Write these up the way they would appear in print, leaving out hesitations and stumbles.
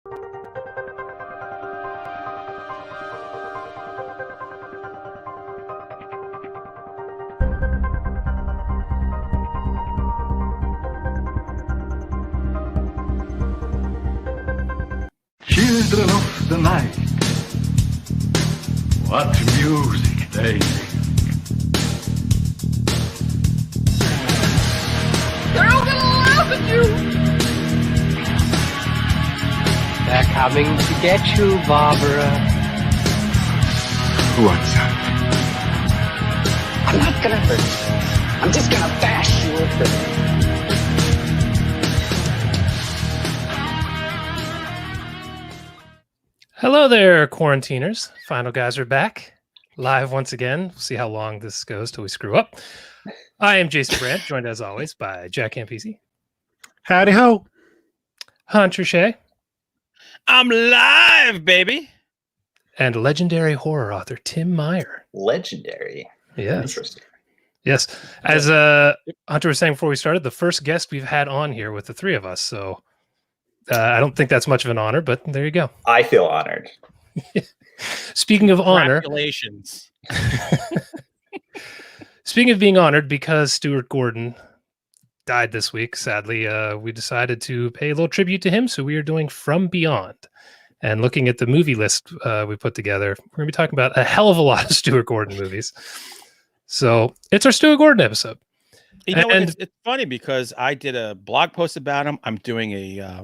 Children of the night, what music they make. They're all gonna laugh at you! They're coming to get you, Barbara. What's that? I'm not gonna hurt you. I'm just gonna bash you with it. Hello there, quarantiners. Final guys are back, live once again. We'll see how long this goes till we screw up. I am Jason Brant, joined as always by Jack Campisi. Howdy ho. Hunter Shea. I'm live, baby. And legendary horror author Tim Meyer. Legendary. Yes. Interesting. Yes. As Hunter was saying before we started, the first guest we've had on here with the three of us. So I don't think that's much of an honor, but there you go. I feel honored. Speaking of honor. Congratulations. Speaking of being honored, because Stuart Gordon died this week, sadly, we decided to pay a little tribute to him. So we are doing From Beyond. And looking at the movie list we put together, we're going to be talking about a hell of a lot of Stuart Gordon movies. So it's our Stuart Gordon episode. You know, it's funny because I did a blog post about him. I'm doing a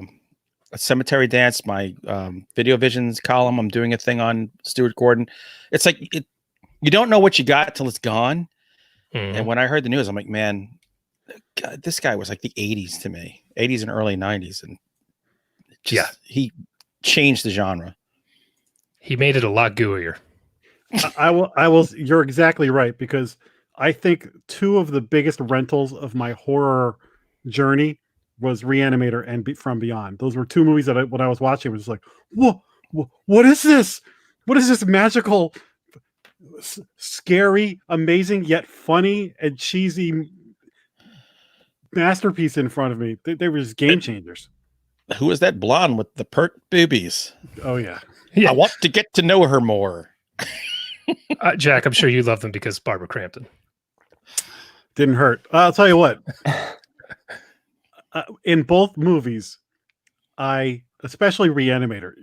cemetery dance, my Video Visions column. I'm doing a thing on Stuart Gordon. It's like you don't know what you got till it's gone. Mm-hmm. And when I heard the news, I'm like, man, God, this guy was like the 80s to me, 80s and early 90s. And he changed the genre. He made it a lot gooier. I will. You're exactly right, because I think two of the biggest rentals of my horror journey was Reanimator and From Beyond. Those were two movies that when I was watching, I was like, whoa, what is this? What is this magical, scary, amazing, yet funny and cheesy masterpiece in front of me? They were just game changers. Who is that blonde with the pert boobies? Oh, yeah. I want to get to know her more. Jack, I'm sure you love them because Barbara Crampton. Didn't hurt. I'll tell you what. In both movies, especially Reanimator,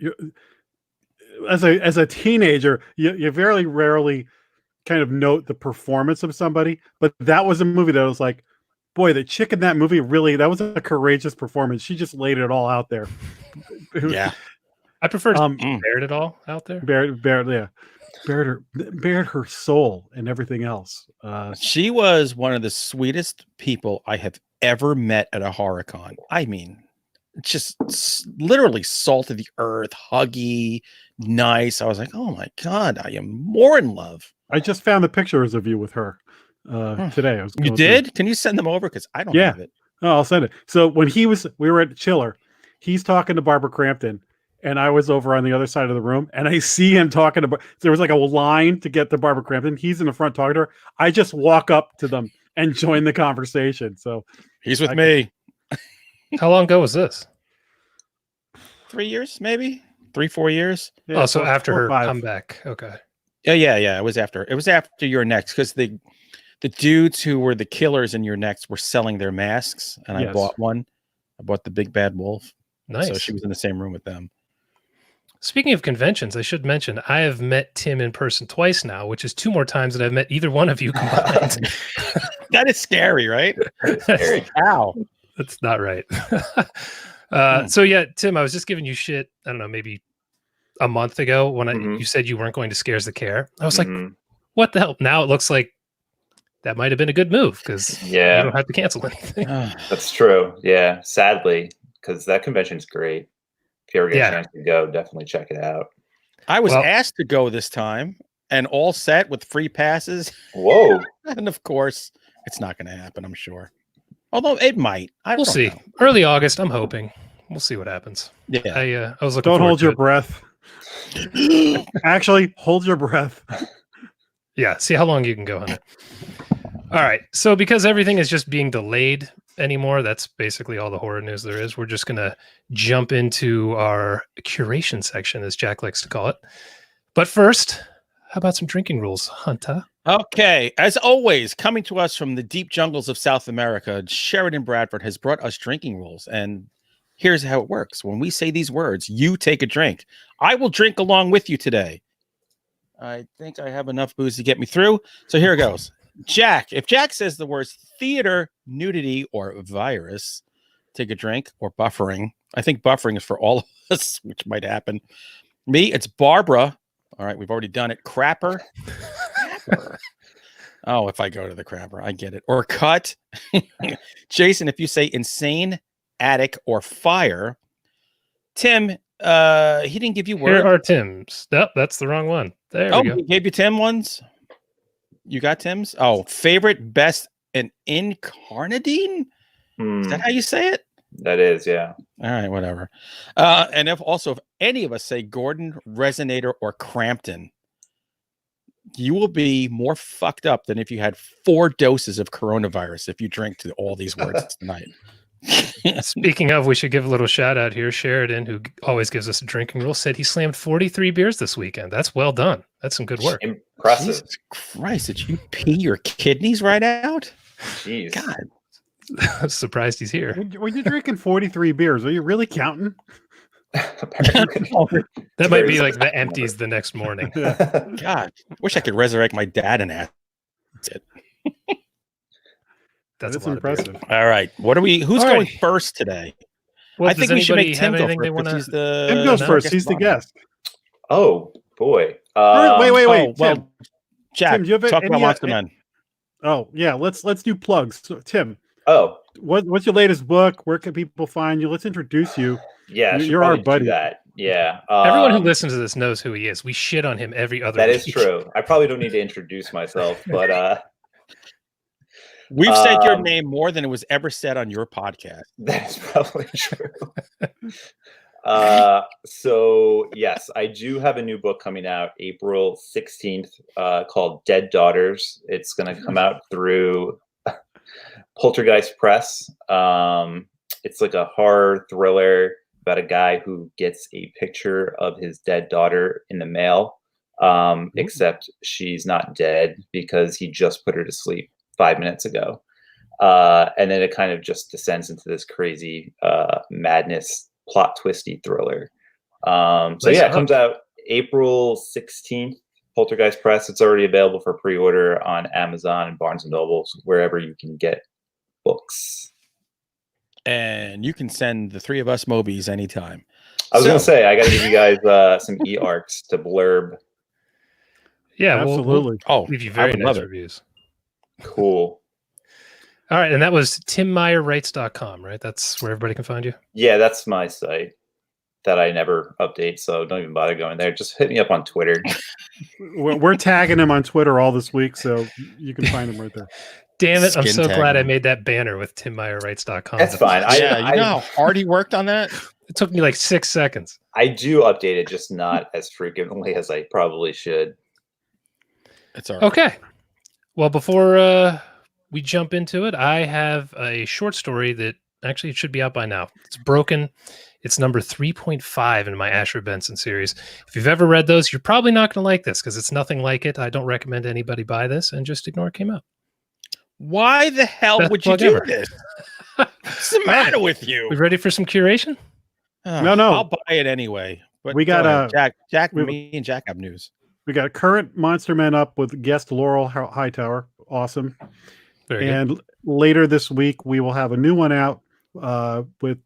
as a teenager, you very rarely kind of note the performance of somebody, but that was a movie that was like, boy, the chick in that movie that was a courageous performance. She just laid it all out there. Yeah. I prefer bared it all out there. Bared her soul and everything else. She was one of the sweetest people I have ever met at a horror con. I mean, just literally salt of the earth, huggy, nice. I was like, oh my God, I am more in love. I just found the pictures of you with her today. You did? Can you send them over? Because I don't have it. Oh, I'll send it. So when we were at Chiller, he's talking to Barbara Crampton, and I was over on the other side of the room, and I see him talking to. There was like a line to get to Barbara Crampton. He's in the front talking to her. I just walk up to them and join the conversation. So he's with me. How long ago was this? 3 years, maybe 3-4 years. Yeah, so after her comeback. Okay. Yeah. It was after Your Next, because the dudes who were the killers in Your Next were selling their masks, and I bought one. I bought the Big Bad Wolf. Nice. So she was in the same room with them. Speaking of conventions, I should mention I have met Tim in person twice now, which is 2 more times than I've met either one of you combined. That is scary, right? Scary cow. That's not right. So yeah, Tim, I was just giving you shit. I don't know, maybe a month ago when you said you weren't going to Scares the Care. I was like, what the hell? Now it looks like that might have been a good move because you don't have to cancel anything. That's true. Yeah, sadly, because that convention's great. If you ever get a chance to go, definitely check it out. I was asked to go this time and all set with free passes. Whoa. And of course, it's not going to happen, I'm sure. Although it might. We'll see. Know. Early August, I'm hoping. We'll see what happens. Yeah. I was looking. Don't hold your breath. Actually, hold your breath. Yeah. See how long you can go on it. All right. So because everything is just being delayed, anymore. That's basically all the horror news there is. We're just going to jump into our curation section, as Jack likes to call it. But first, how about some drinking rules, Hunter? Okay, as always, coming to us from the deep jungles of South America, Sheridan Bradford has brought us drinking rules. And here's how it works. When we say these words, you take a drink. I will drink along with you today. I think I have enough booze to get me through. So here it goes. Jack, if Jack says the words theater, nudity, or virus, take a drink, or buffering. I think buffering is for all of us, which might happen. Me, it's Barbara. All right, we've already done it. Crapper. Oh, if I go to the crapper, I get it. Or cut. Jason, if you say insane, attic, or fire. Tim, he didn't give you words. Here are Tim's. Nope, that's the wrong one. There we go. He gave you Tim ones? You got Tim's? Oh, favorite, best, and incarnadine? Is that how you say it? That is, yeah. All right, whatever. And if any of us say Gordon, Resonator, or Crampton, you will be more fucked up than if you had 4 doses of coronavirus if you drink to all these words tonight. Speaking of, we should give a little shout out here. Sheridan, who always gives us a drinking rule, said he slammed 43 beers this weekend. That's well done. That's some good work. Impressive. Jesus Christ, did you pee your kidneys right out? Jeez. God. I'm surprised he's here. When you're drinking 43 beers, are you really counting? That might be like the empties the next morning. God, wish I could resurrect my dad and ask it. That's impressive. All right, who's All going right. first today? Well, I think we should make Tim go first. They wanna... He's the Tim goes first. He's the guest. Oh boy. Wait. Well, Tim, Jack, Tim, do you have talk about any, Monster Men. Oh yeah, let's do plugs. So, Tim, Oh what's your latest book? Where can people find you? Let's introduce you. yeah, You're our buddy. That. Yeah. Everyone who listens to this knows who he is. We shit on him every other That week. is true. I probably don't need to introduce myself, but We've said your name more than it was ever said on your podcast. that is probably true. So yes, I do have a new book coming out April 16th, called Dead Daughters. It's going to come out through Poltergeist Press. It's like a horror thriller about a guy who gets a picture of his dead daughter in the mail, except she's not dead because he just put her to sleep 5 minutes ago. And then it kind of just descends into this crazy madness, plot twisty thriller. So yeah, it comes out April 16th, Poltergeist Press. It's already available for pre-order on Amazon and Barnes & Noble, wherever you can get books. And you can send the 3 of us Mobies anytime. I was going to say, I got to give you guys some e-arcs to blurb. Yeah, absolutely. We'll leave you very nice reviews. Cool. All right, and that was timmeyerwrites.com, right? That's where everybody can find you? Yeah, that's my site that I never update, so don't even bother going there. Just hit me up on Twitter. We're tagging him on Twitter all this week, so you can find him right there. Damn it, I'm so glad I made that banner with timmeyerwrites.com. That's fine. You know how hard he worked on that? It took me like 6 seconds. I do update it, just not as frequently as I probably should. It's all right. Okay. Well, before we jump into it, I have a short story that actually it should be out by now. It's Broken. It's number 3.5 in my Asher Benson series. If you've ever read those, you're probably not going to like this because it's nothing like it. I don't recommend anybody buy this and just ignore it came out. Why the hell would you do this? What's the matter with you? We ready for some curation? No. I'll buy it anyway. But we got me and Jack have news. We got current Monster Men up with guest Laurel Hightower. Awesome. Very and good. Later this week, we will have a new one out with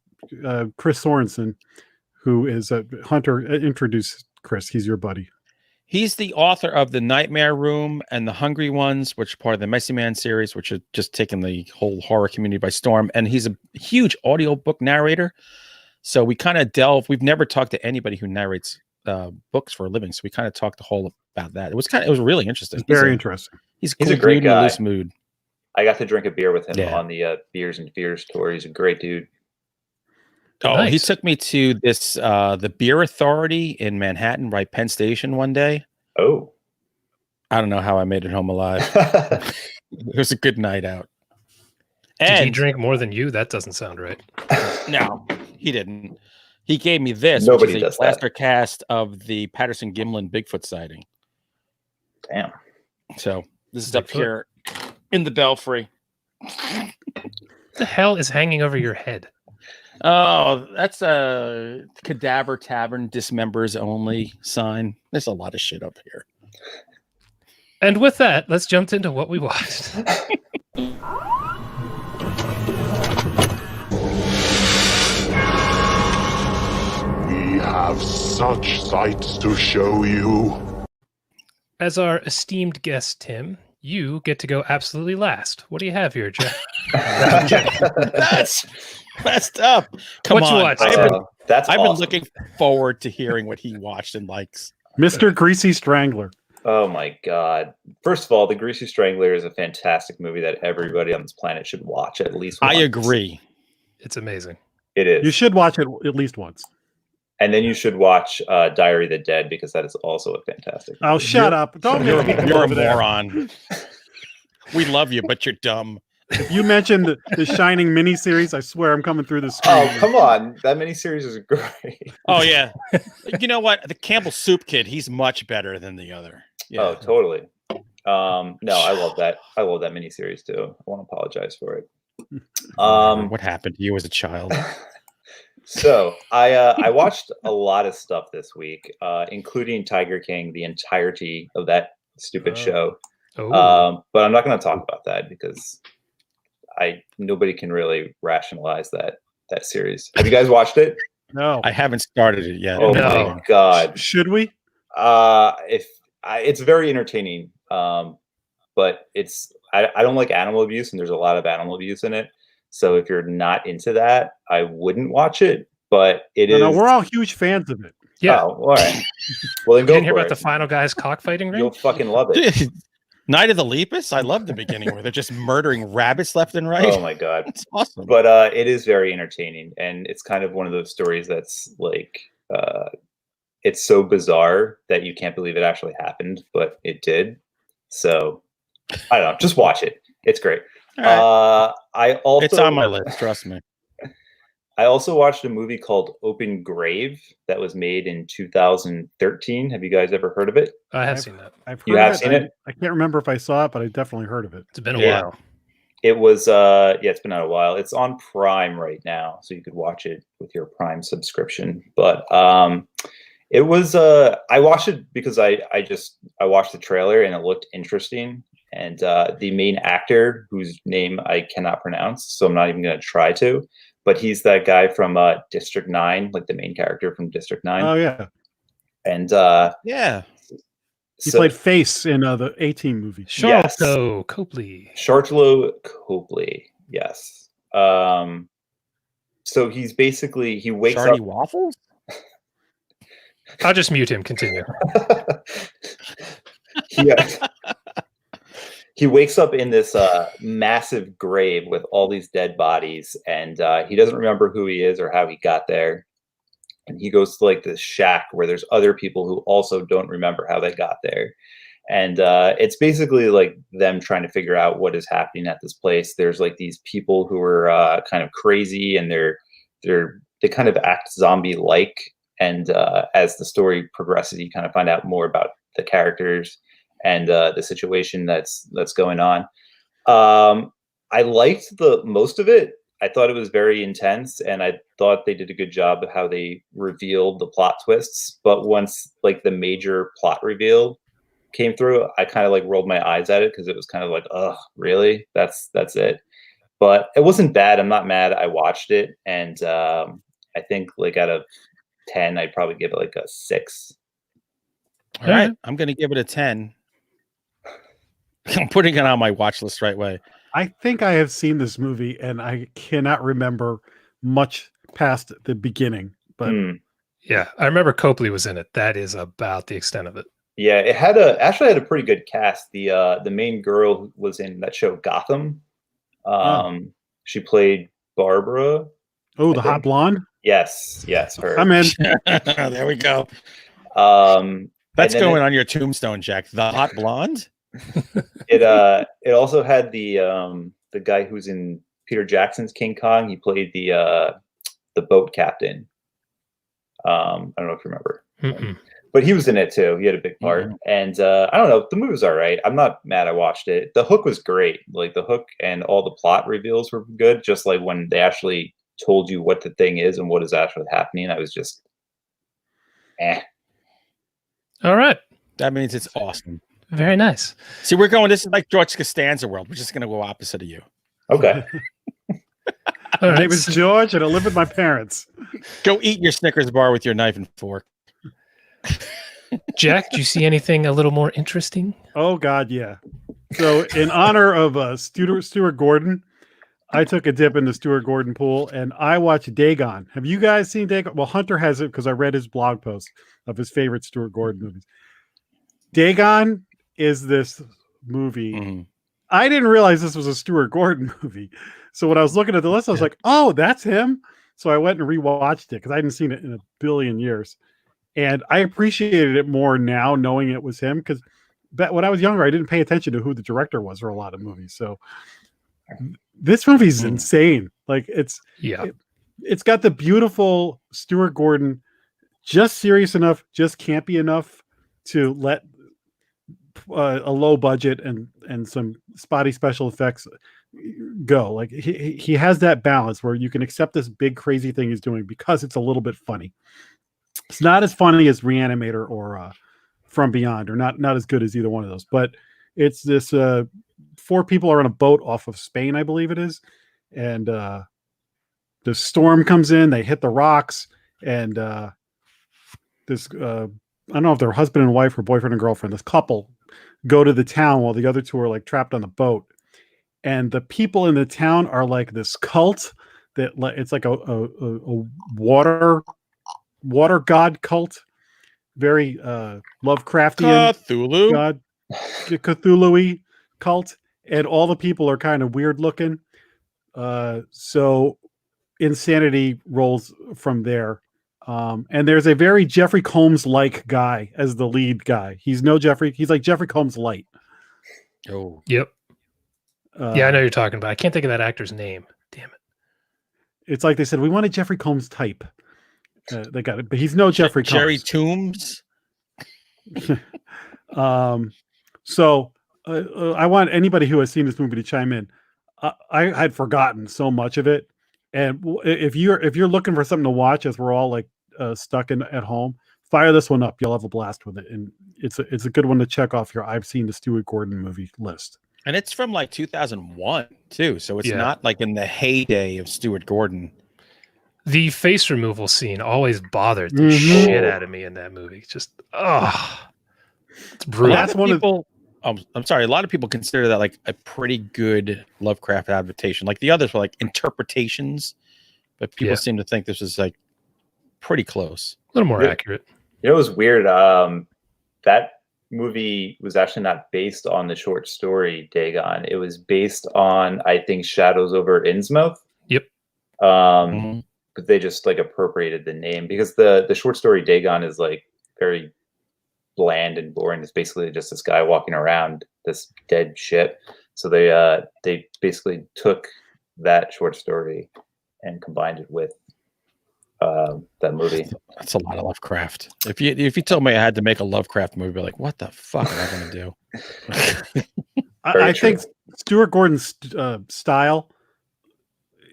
Chris Sorensen, who is a Hunter. Introduce Chris. He's your buddy. He's the author of The Nightmare Room and The Hungry Ones, which are part of the Messy Man series, which are just taking the whole horror community by storm. And he's a huge audiobook narrator. So we kind of we've never talked to anybody who narrates books for a living. So we kind of talked the whole about that. It was really interesting. Very interesting. He's a great guy. In a loose mood. I got to drink a beer with him on the Beers and Fears tour. He's a great dude. Oh, nice. He took me to this the Beer Authority in Manhattan, right Penn Station one day. Oh. I don't know how I made it home alive. It was a good night out. Did he And drink more than you? That doesn't sound right. no, he didn't. He gave me this, Nobody which is does a that. plaster cast of the Patterson Gimlin Bigfoot sighting. Damn. So this is up Bigfoot? here in the belfry. What the hell is hanging over your head? Oh, that's a Cadaver Tavern dismembers only sign. There's a lot of shit up here. And with that, let's jump into what we watched. We have such sights to show you. As our esteemed guest, Tim, you get to go absolutely last. What do you have here, Jeff? That's messed up. Come What you on. watched? That's I've awesome. been looking forward to hearing what he watched and likes. Mr. Greasy Strangler. Oh my god! First of all, The Greasy Strangler is a fantastic movie that everybody on this planet should watch at least once. I agree. It's amazing. It is. You should watch it at least once. And then you should watch Diary of the Dead because that is also a fantastic movie. Oh, shut up. Don't You're, make me come you're a over there. moron. We love you, but you're dumb. If you mentioned the Shining miniseries, I swear I'm coming through the screen. Oh, come on. That miniseries is great. Oh, yeah. You know what? The Campbell Soup Kid, he's much better than the other. Yeah. Oh, totally. No, I love that. I love that miniseries too. I want to apologize for it. What happened to you as a child? So I watched a lot of stuff this week, including Tiger King, the entirety of that stupid show. Oh, But I'm not going to talk about that because nobody can really rationalize that series. Have you guys watched it? No. I haven't started it yet. Oh No. my god! Should we? It's very entertaining, but I don't like animal abuse, and there's a lot of animal abuse in it. So if you're not into that, I wouldn't watch it. But it is. No, we're all huge fans of it. yeah. Oh, all right. Well, then You go didn't hear for about it. the final guy's cockfighting ring? You'll fucking love it. Night of the Lepus? I love the beginning where they're just murdering rabbits left and right. Oh my god! It's awesome. But it is very entertaining, and it's kind of one of those stories that's like it's so bizarre that you can't believe it actually happened, but it did. So I don't know. Just watch it. It's great. All right. I also It's on my list, trust me. I also watched a movie called Open Grave that was made in 2013. Have you guys ever heard of it? I have seen that. I've heard You have of seen it? I can't remember if I saw it, but I definitely heard of it. It's been a Yeah. while. It was it's been out a while. It's on Prime right now, so you could watch it with your Prime subscription. But it was I watched it because I watched the trailer and it looked interesting. And the main actor, whose name I cannot pronounce, so I'm not even going to try to, but he's that guy from District 9, like the main character from District 9. Oh, yeah. And Yeah. He played Face in the A-Team movie. Yes. Sharlto Copley. Sharlto Copley, yes. So he's basically, he wakes Shardy up. Waffles? I'll just mute him. Continue. He wakes up in this massive grave with all these dead bodies, and he doesn't remember who he is or how he got there. And he goes to like this shack where there's other people who also don't remember how they got there. And it's basically like them trying to figure out what is happening at this place. There's like these people who are kind of crazy, and they kind of act zombie-like. And as the story progresses, you kind of find out more about the characters and the situation that's going on. I liked the most of it. I thought it was very intense, and I thought they did a good job of how they revealed the plot twists. But once like the major plot reveal came through, I kind of like rolled my eyes at it because it was kind of like, oh, really? That's it. But it wasn't bad. I'm not mad. I watched it, and I think like out of 10, I'd probably give it like a 6. All right. I'm going to give it a 10. I'm putting it on my watch list right away. I think I have seen this movie, and I cannot remember much past the beginning. But Yeah, I remember Copley was in it. That is about the extent of it. Yeah, it actually had a pretty good cast. The main girl who was in that show Gotham. She played Barbara. Oh, the hot blonde? Yes, her. I'm in. There we go. That's and then going on your tombstone, Jack. The hot blonde. It also had the guy who's in Peter Jackson's King Kong. He played the boat captain. I don't know if you remember. But he was in it too. He had a big part. And I don't know. The movie was all right. I'm not mad I watched it. The hook was great. Like the hook and all the plot reveals were good. Just like when they actually told you what the thing is and what is actually happening, I was just All right. That means it's awesome. Very nice. See, we're going. This is like George Costanza world. We're just going to go opposite of you. Okay. My name is George, and I live with my parents. Go eat your Snickers bar with your knife and fork. Jack, do you see anything a little more interesting? Oh God, yeah. So in honor of Stuart Gordon, I took a dip in the Stuart Gordon pool and I watched Dagon. Have you guys seen Dagon? Well, Hunter has it because I read his blog post of his favorite Stuart Gordon movies. Dagon is this movie. I didn't realize this was a Stuart Gordon movie. So when I was looking at the list, I was like, oh, that's him. So I went and rewatched it because I hadn't seen it in a billion years. And I appreciated it more now knowing it was him because when I was younger, I didn't pay attention to who the director was for a lot of movies. So this movie's insane. Like it's got the beautiful Stuart Gordon, just serious enough, just campy enough to let a low budget and some spotty special effects go. Like he has that balance where you can accept this big crazy thing he's doing because it's a little bit funny. It's not as funny as Reanimator or From Beyond, or not as good as either one of those. But it's this 4 people are on a boat off of Spain, I believe it is, and the storm comes in. They hit the rocks, and this I don't know if they're husband and wife or boyfriend and girlfriend. This couple go to the town while the other 2 are like trapped on the boat, and the people in the town are like this cult that it's like a water god cult, very Lovecraftian Cthulhu god, Cthulhu-y cult, and all the people are kind of weird looking. So insanity rolls from there. And there's a very Jeffrey Combs-like guy as the lead guy. He's like Jeffrey Combs light. Oh, yep. Yeah, I know you're talking about. I can't think of that actor's name. Damn it. It's like they said, we want a Jeffrey Combs type. They got it, but he's no Jeffrey Combs. Jerry Toombs. So I want anybody who has seen this movie to chime in. I had forgotten so much of it, and if you're looking for something to watch as we're all like stuck at home, fire this one up. You'll have a blast with it, and it's a good one to check off your I've seen the Stuart Gordon movie list. And it's from like 2001 too, so it's not like in the heyday of Stuart Gordon. The face removal scene always bothered the shit out of me in that movie. Just it's brutal. That's one people. I'm sorry. A lot of people consider that like a pretty good Lovecraft adaptation. Like the others were like interpretations, but people seem to think this is like pretty close, a little more accurate. You know, it was weird. That movie was actually not based on the short story Dagon. It was based on, I think, Shadows over Innsmouth. Yep. But they just like appropriated the name because the short story Dagon is like very bland and boring. It's basically just this guy walking around this dead ship. So they basically took that short story and combined it with that movie. That's a lot of Lovecraft. If you told me I had to make a Lovecraft movie, I'd be like, what the fuck am I going to do? I think Stuart Gordon's style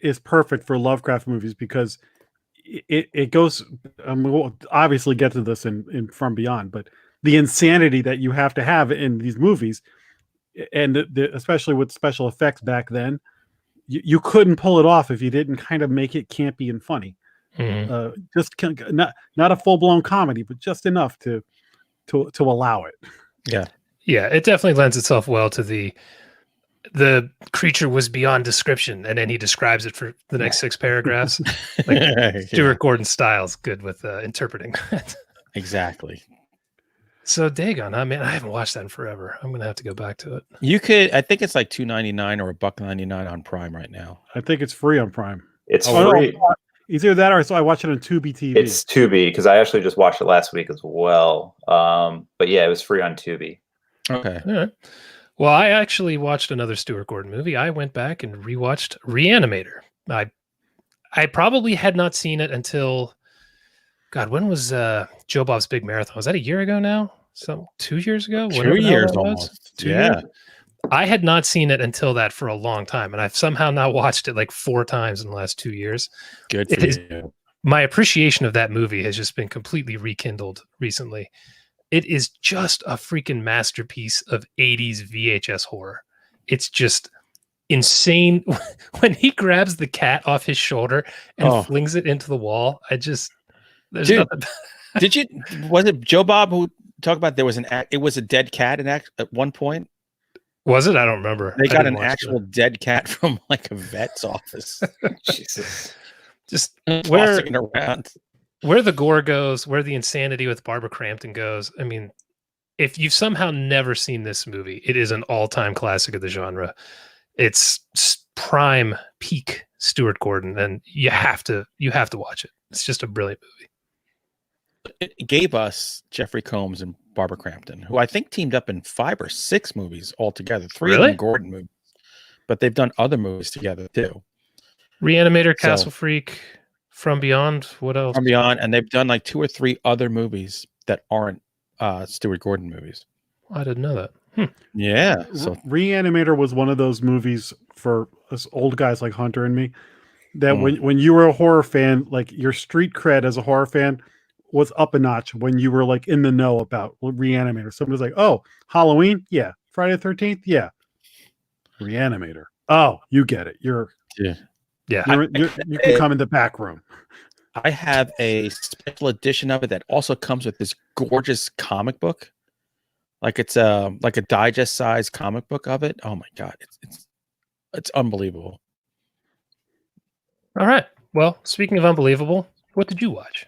is perfect for Lovecraft movies because it goes. We'll obviously get to this in From Beyond, but the insanity that you have to have in these movies, and especially with special effects back then, you couldn't pull it off if you didn't kind of make it campy and funny. Just not a full blown comedy, but just enough to allow it. Yeah, it definitely lends itself well to the creature was beyond description, and then he describes it for the next 6 paragraphs. Like Stuart Gordon's style is good with interpreting that. Exactly. So Dagon, I mean, I haven't watched that in forever. I'm gonna have to go back to it. You could, I think it's like $2.99 or $1.99 on Prime right now. I think it's free on Prime. It's free. No, either that or so I watch it on Tubi TV. It's Tubi because I actually just watched it last week as well. But yeah, it was free on Tubi. Okay. All right. Well, I actually watched another Stuart Gordon movie. I went back and rewatched Reanimator. I probably had not seen it until, God, when was Joe Bob's Big Marathon? Was that a year ago now? 2 years ago? 2 years almost. 2 Yeah. years? I had not seen it until that for a long time, and I've somehow now watched it like 4 times in the last 2 years. Good for you. My appreciation of that movie has just been completely rekindled recently. It is just a freaking masterpiece of 80s VHS horror. It's just insane. When he grabs the cat off his shoulder and flings it into the wall, there's Dude, nothing. Was it Joe Bob who talked about it was a dead cat at one point? Was it? I don't remember. They got an actual dead cat from like a vet's office. Jesus. Just tossing it around. Where the gore goes, where the insanity with Barbara Crampton goes. I mean, if you've somehow never seen this movie, it is an all-time classic of the genre. It's prime peak Stuart Gordon, and you have to watch it. It's just a brilliant movie. It gave us Jeffrey Combs and Barbara Crampton, who I think teamed up in 5 or 6 movies altogether. 3 of them Gordon movies, but they've done other movies together too. Reanimator, Castle Freak, From Beyond. What else? From Beyond, and they've done like 2 or 3 other movies that aren't Stuart Gordon movies. I didn't know that. Yeah. So Reanimator was one of those movies for us old guys like Hunter and me that when you were a horror fan, like your street cred as a horror fan was up a notch when you were like in the know about Reanimator. Somebody's like, oh, Halloween? Yeah. Friday the 13th? Yeah. Reanimator. Oh, you get it. You can come in the back room. I have a special edition of it that also comes with this gorgeous comic book. Like it's a digest size comic book of it. Oh my God. It's unbelievable. All right. Well, speaking of unbelievable, what did you watch?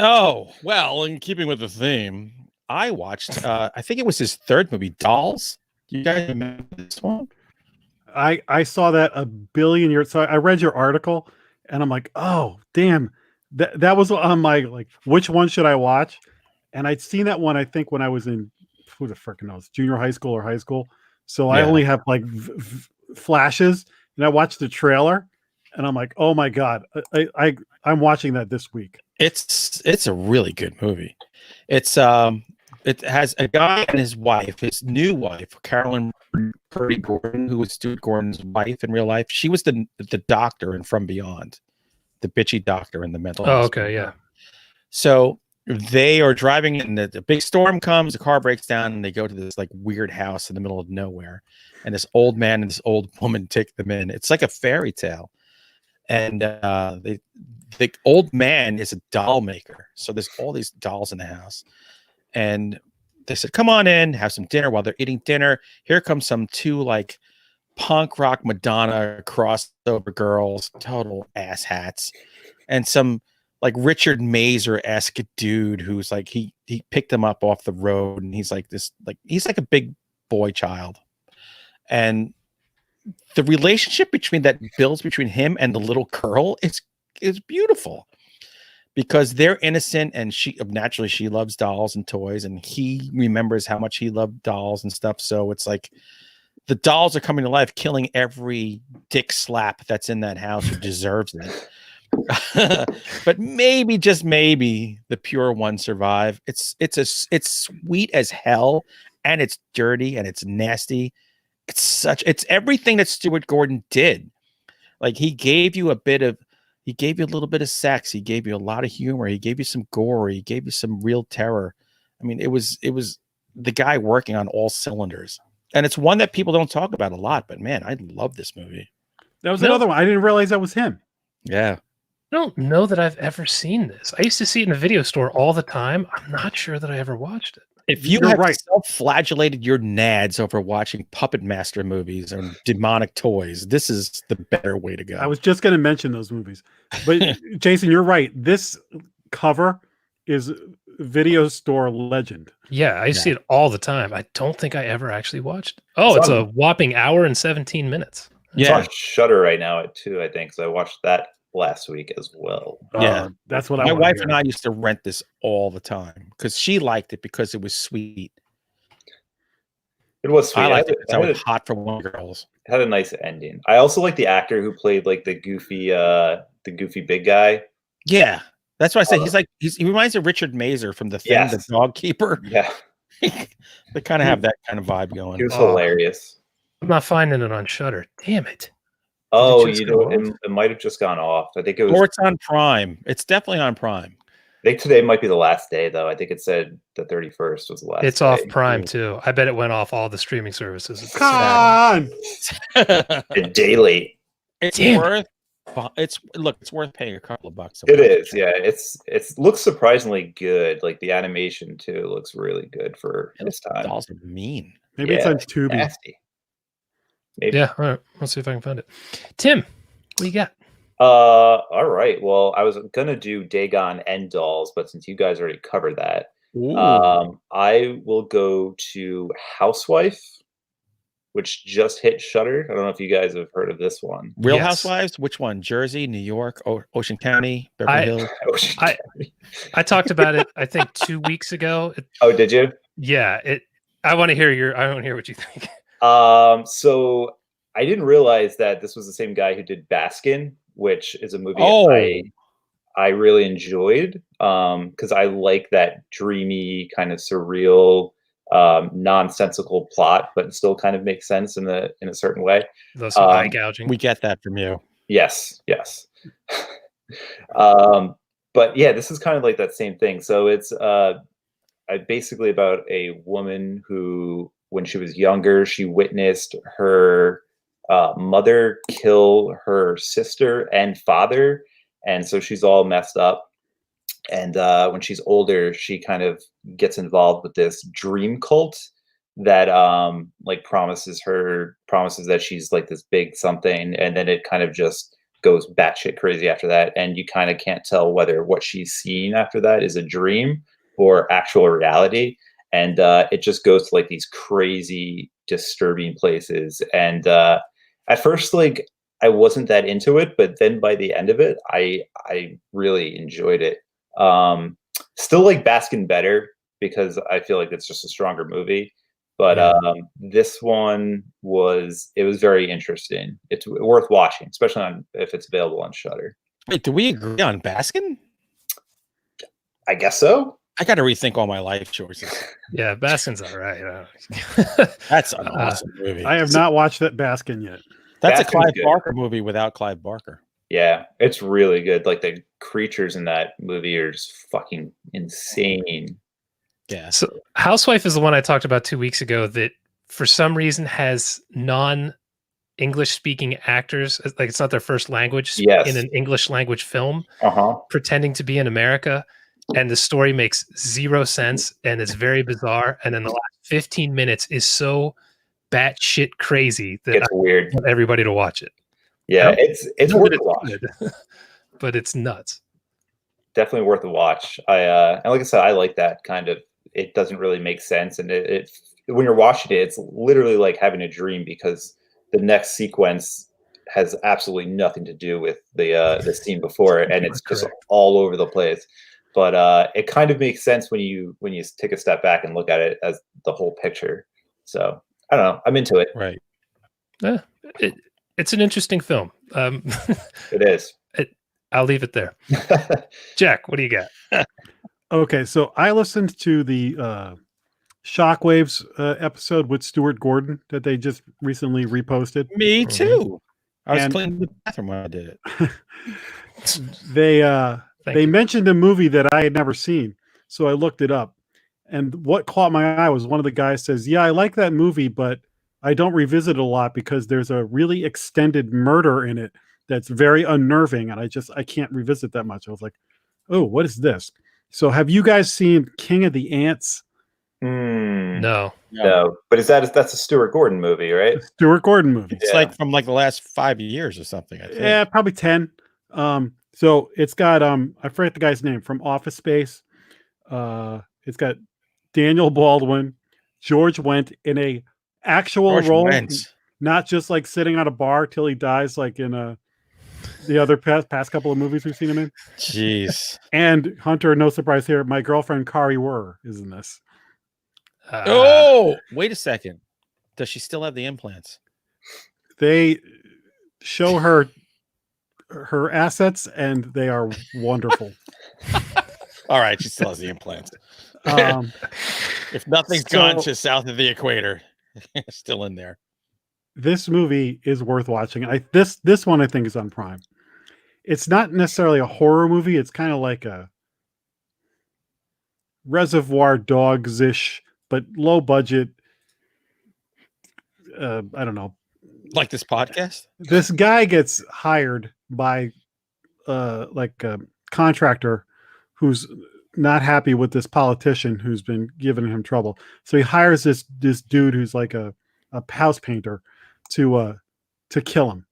Oh, well, in keeping with the theme, I watched, I think it was his 3rd movie, Dolls. You guys remember this one? I saw that a billion years. So I read your article and I'm like, oh, damn. That was on my, like, which one should I watch? And I'd seen that one, I think, when I was in, who the frick knows, junior high school or high school. So I only have like flashes, and I watched the trailer and I'm like, oh my God, I'm watching that this week. It's a really good movie. It has a guy and his wife, his new wife, Carolyn Purdy Gordon, who was Stuart Gordon's wife in real life. She was the doctor in From Beyond, the bitchy doctor in the mental hospital. Okay, yeah. So they are driving, and the big storm comes, the car breaks down, and they go to this like weird house in the middle of nowhere. And this old man and this old woman take them in. It's like a fairy tale. And the old man is a doll maker. So there's all these dolls in the house. And they said, come on in, have some dinner. While they're eating dinner, here comes some 2 like punk rock Madonna crossover girls, total asshats, and some like Richard Mazer-esque dude who's like, he picked him up off the road, and he's like this, like he's like a big boy child. And the relationship between him and the little girl is beautiful, because they're innocent, and naturally she loves dolls and toys, and he remembers how much he loved dolls and stuff. So it's like the dolls are coming to life, killing every dick slap that's in that house who deserves it. But maybe, just maybe, the pure ones survive. It's sweet as hell, and it's dirty, and it's nasty. It's everything that Stuart Gordon did. Like he gave you a little bit of sex. He gave you a lot of humor. He gave you some gore. He gave you some real terror. I mean, it was the guy working on all cylinders. And it's one that people don't talk about a lot, but man, I love this movie. That was another one. I didn't realize that was him. Yeah. I don't know that I've ever seen this. I used to see it in the video store all the time. I'm not sure that I ever watched it. If you have self-flagellated your nads over watching Puppet Master movies or demonic toys, this is the better way to go. I was just going to mention those movies. But Jason, you're right. This cover is video store legend. Yeah, I see it all the time. I don't think I ever actually watched it. Oh, it's a whopping hour and 17 minutes. Yeah. It's on Shudder right now at 2, I think. So I watched that last week as well. Yeah, that's what my wife and I used to rent this all the time because she liked it because it was sweet. It was sweet. I liked it. It I was hot for one girls. had a nice ending. I also like the actor who played like the goofy big guy. Yeah, that's why I said he reminds me of Richard Mazer from The Thing, the dog keeper. Yeah, they kind of have that kind of vibe going. He was hilarious. I'm not finding it on Shudder. Damn it. Oh, it might have just gone off. I think it was. Or it's on Prime. It's definitely on Prime. I think today might be the last day, though. I think it said the 31st was the last. It's day. off Prime too. I bet it went off all the streaming services. Come on. Daily. It's worth paying a couple of bucks. It is, yeah. It looks surprisingly good. Like the animation too looks really good for this time. It's also mean. Maybe it's on Tubi. Nasty. Maybe. Yeah, all right. Let's see if I can find it. Tim, what do you got? All right. Well, I was gonna do Dagon and Dolls, but since you guys already covered that, I will go to Housewife, which just hit Shudder. I don't know if you guys have heard of this one. Real Housewives? Which one? Jersey, New York, Ocean County, Beverly Hills? I talked about it, I think 2 weeks ago. Oh, did you? Yeah. I want to hear what you think. So I didn't realize that this was the same guy who did Baskin, which is a movie I really enjoyed. Because I like that dreamy, kind of surreal, nonsensical plot, but it still kind of makes sense in a certain way. Those eye gouging. We get that from you. Yes. But yeah, this is kind of like that same thing. So it's basically about a woman who, when she was younger, she witnessed her mother kill her sister and father, and so she's all messed up. And when she's older, she kind of gets involved with this dream cult that like promises that she's like this big something, and then it kind of just goes batshit crazy after that, and you kind of can't tell whether what she's seeing after that is a dream or actual reality. And it just goes to like these crazy, disturbing places. And at first, like, I wasn't that into it, but then by the end of it, I really enjoyed it. Still like Baskin better because I feel like it's just a stronger movie. But this one was very interesting. It's worth watching, especially if it's available on Shudder. Wait, do we agree on Baskin? I guess so. I got to rethink all my life choices. Yeah, Baskin's all right. That's an awesome movie. I have not watched that Baskin yet. That's Baskin's a Clive good. Barker movie without Clive Barker. Yeah, it's really good. Like the creatures in that movie are just fucking insane. Yeah. So Housewife is the one I talked about 2 weeks ago that for some reason has non-English speaking actors, like it's not their first language, in an English language film, pretending to be in America. And the story makes zero sense and it's very bizarre. And then the last 15 minutes is so batshit crazy that it's weird. I want everybody to watch it. Yeah, it's worth a watch. But it's nuts. Definitely worth a watch. And like I said, I like that kind of. It doesn't really make sense, and it when you're watching it, it's literally like having a dream because the next sequence has absolutely nothing to do with the scene before, and it's just all over the place. But it kind of makes sense when you take a step back and look at it as the whole picture. So I don't know. I'm into it. Right. Yeah, it's an interesting film. It is. I'll leave it there. Jack, what do you got? Okay, so I listened to the Shockwaves episode with Stuart Gordon that they just recently reposted. Me too. I was cleaning the bathroom when I did it. They mentioned a movie that I had never seen, so I looked it up. And what caught my eye was one of the guys says, "Yeah, I like that movie, but I don't revisit it a lot because there's a really extended murder in it that's very unnerving, and I can't revisit that much." I was like, "Oh, what is this?" So have you guys seen King of the Ants? No. But that's a Stuart Gordon movie, right? Stuart Gordon movie. It's like from like the last 5 years or something. I think. Yeah, probably 10. So it's got I forget the guy's name from Office Space. It's got Daniel Baldwin, George Wendt in a actual role, not just like sitting on a bar till he dies, like in the other past couple of movies we've seen him in. Jeez. And Hunter, no surprise here, my girlfriend Kari Wurr is in this. Oh, wait a second. Does she still have the implants? They show her assets, and they are wonderful. All right, she still has the implants. If nothing's gone to south of the equator, still in there. This movie is worth watching. This one I think is on Prime. It's not necessarily a horror movie. It's kind of like a Reservoir Dogs-ish, but low budget. I don't know. Like this podcast? This guy gets hired by like a contractor who's not happy with this politician who's been giving him trouble. So he hires this dude who's like a house painter to kill him.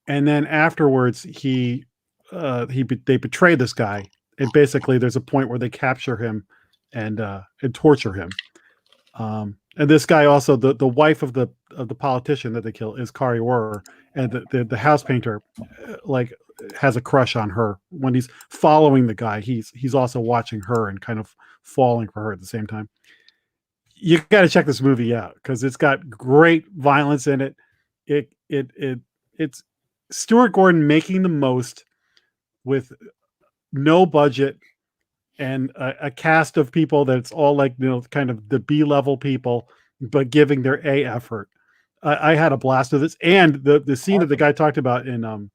And then afterwards they betray this guy. And basically there's a point where they capture him and torture him. And this guy also, the wife of the politician that they kill is Kari Wuhrer, and the house painter like has a crush on her. When he's following the guy, he's also watching her and kind of falling for her at the same time. You got to check this movie out because it's got great violence in it. It's Stuart Gordon making the most with no budget and a cast of people that's all like, kind of the B-level people, but giving their A effort. I had a blast with this, and the scene that the guy talked about on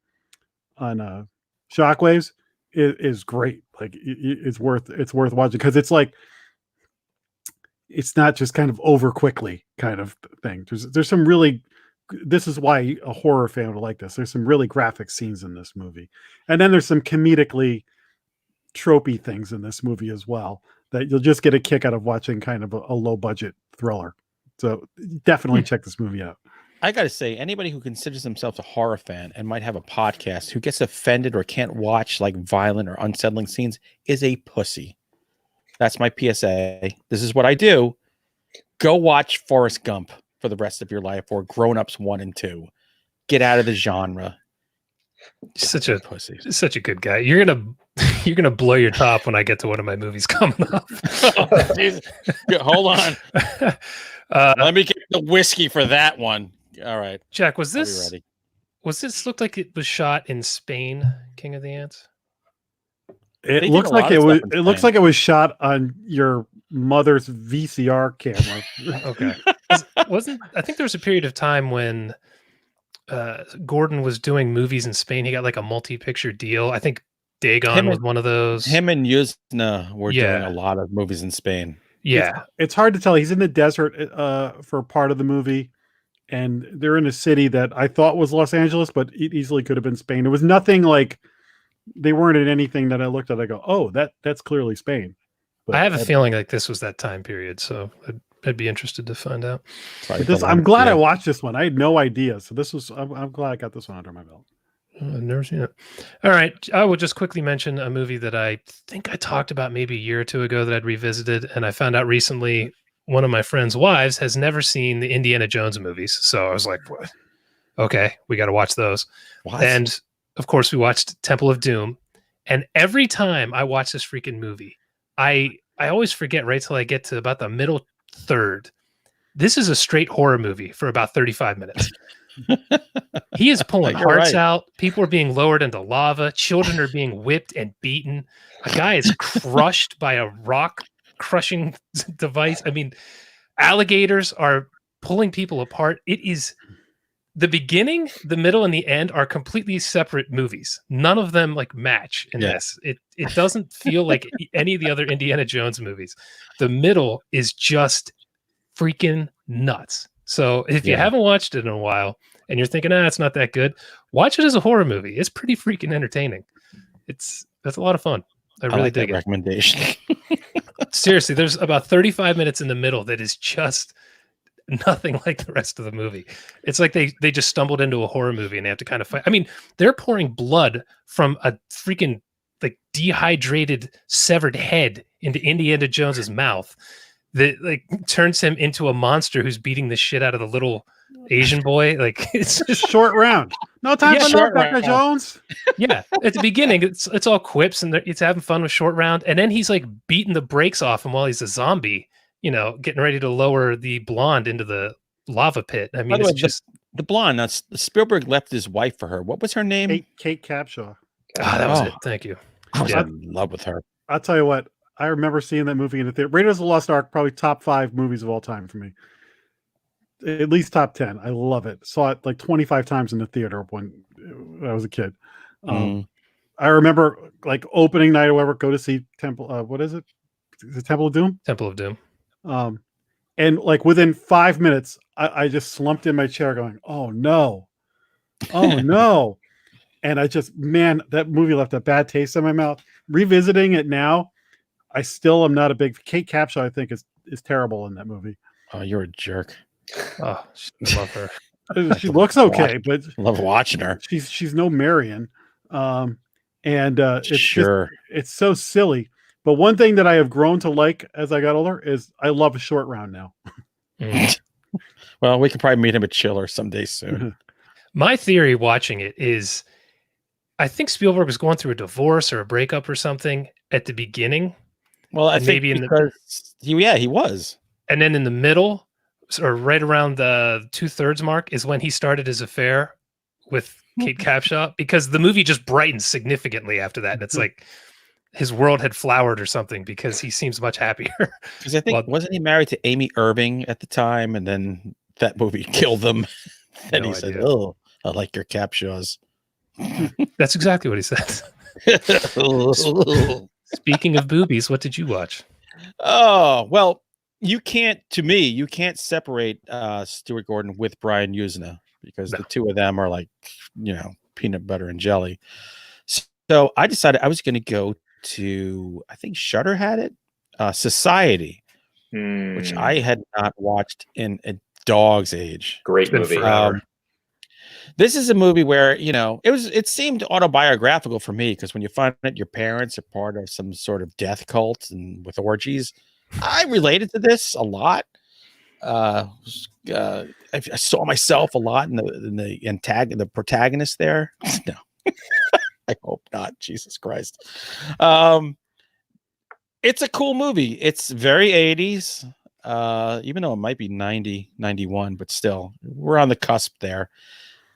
Shockwaves is great. Like it's worth watching because it's like it's not just kind of over quickly kind of thing. There's some really. This is why a horror fan would like this. There's some really graphic scenes in this movie, and then there's some comedically tropey things in this movie as well that you'll just get a kick out of watching kind of a low budget thriller. So definitely check this movie out. I got to say, anybody who considers themselves a horror fan and might have a podcast who gets offended or can't watch like violent or unsettling scenes is a pussy. That's my PSA. This is what I do. Go watch Forrest Gump for the rest of your life, or Grown Ups 1 and 2. Get out of the genre. Such a good guy. You're gonna blow your top when I get to one of my movies coming up. Hold on. Let me get the whiskey for that one. All right, Jack. Was this looked like it was shot in Spain? King of the Ants. It looks like it was. It looks like it was shot on your mother's VCR camera. Okay. I think there was a period of time when Gordon was doing movies in Spain. He got like a multi-picture deal. I think Dagon was one of those. Him and Yuzna were doing a lot of movies in Spain. Yeah. It's hard to tell. He's in the desert for part of the movie, and they're in a city that I thought was Los Angeles, but it easily could have been Spain. It was nothing like they weren't in anything that I looked at. I go, oh, that's clearly Spain. But I have a feeling like this was that time period, so I'd be interested to find out. I'm glad I watched this one. I had no idea. So I'm glad I got this one under my belt. I've never seen it. All right. I will just quickly mention a movie that I think I talked about maybe a year or two ago that I'd revisited. And I found out recently one of my friend's wives has never seen the Indiana Jones movies. So I was like, what? Okay, we got to watch those. What? And of course we watched Temple of Doom. And every time I watch this freaking movie, I always forget right till I get to about the middle third. This is a straight horror movie for about 35 minutes. He is pulling hearts out. People are being lowered into lava. Children are being whipped and beaten. A guy is crushed by a rock crushing device. I mean, alligators are pulling people apart. It is the beginning, the middle, and the end are completely separate movies. None of them like match in this. It doesn't feel like any of the other Indiana Jones movies. The middle is just freaking nuts. So if you haven't watched it in a while and you're thinking, it's not that good, watch it as a horror movie. It's pretty freaking entertaining. That's a lot of fun. I really like dig that recommendation. Seriously, there's about 35 minutes in the middle that is just nothing like the rest of the movie. It's like they just stumbled into a horror movie and they have to kind of fight. I mean, they're pouring blood from a freaking like dehydrated severed head into Indiana Jones's mouth that like turns him into a monster who's beating the shit out of the little Asian boy. Like it's just Short round. No time for that, Dr. Jones. Yeah, at the beginning it's all quips and it's having fun with Short Round, and then he's like beating the brakes off him while he's a zombie, getting ready to lower the blonde into the lava pit. I By mean, the way, it's just the blonde. That's Spielberg left his wife for her. What was her name? Kate Capshaw. that was Oh. it. Thank you. I was Yeah. in love with her. I'll tell you what. I remember seeing that movie in the theater. Raiders of the Lost Ark, probably top 5 movies of all time for me. At least top 10. I love it. Saw it like 25 times in the theater when I was a kid. I remember like opening night or whatever, go to see Temple. What is it? Is it Temple of Doom? Temple of Doom. And like within 5 minutes, I just slumped in my chair going, oh no. Oh no. And I just, man, that movie left a bad taste in my mouth. Revisiting it now, I still am not a big Kate Capshaw, I think is terrible in that movie. Oh, you're a jerk. Oh, I love her. She looks okay, but I love watching her. She's no Marion. It's Sure. it's so silly. But one thing that I have grown to like as I got older is I love a short round now. Well, we can probably meet him at Chiller someday soon. My theory watching it is I think Spielberg was going through a divorce or a breakup or something at the beginning. Well, I And think maybe in because he was. And then in the middle, or right around the 2/3 mark, is when he started his affair with Kate Capshaw, because the movie just brightens significantly after that. And it's like his world had flowered or something because he seems much happier. Because I think, wasn't he married to Amy Irving at the time? And then that movie killed him. And he said, "Oh, I like your Capshaws." That's exactly what he said. Speaking of boobies, what did you watch? Oh, well, you can't separate Stuart Gordon with Brian Usna, because the two of them are like, peanut butter and jelly. So I decided I was going to go to, I think Shudder had it, Society, which I had not watched in a dog's age. Great movie. This is a movie where, it seemed autobiographical for me, because when you find out your parents are part of some sort of death cult and with orgies, I related to this a lot. I saw myself a lot in the protagonist there. No, I hope not. Jesus Christ. It's a cool movie. It's very 80s, even though it might be 90, 91, but still, we're on the cusp there.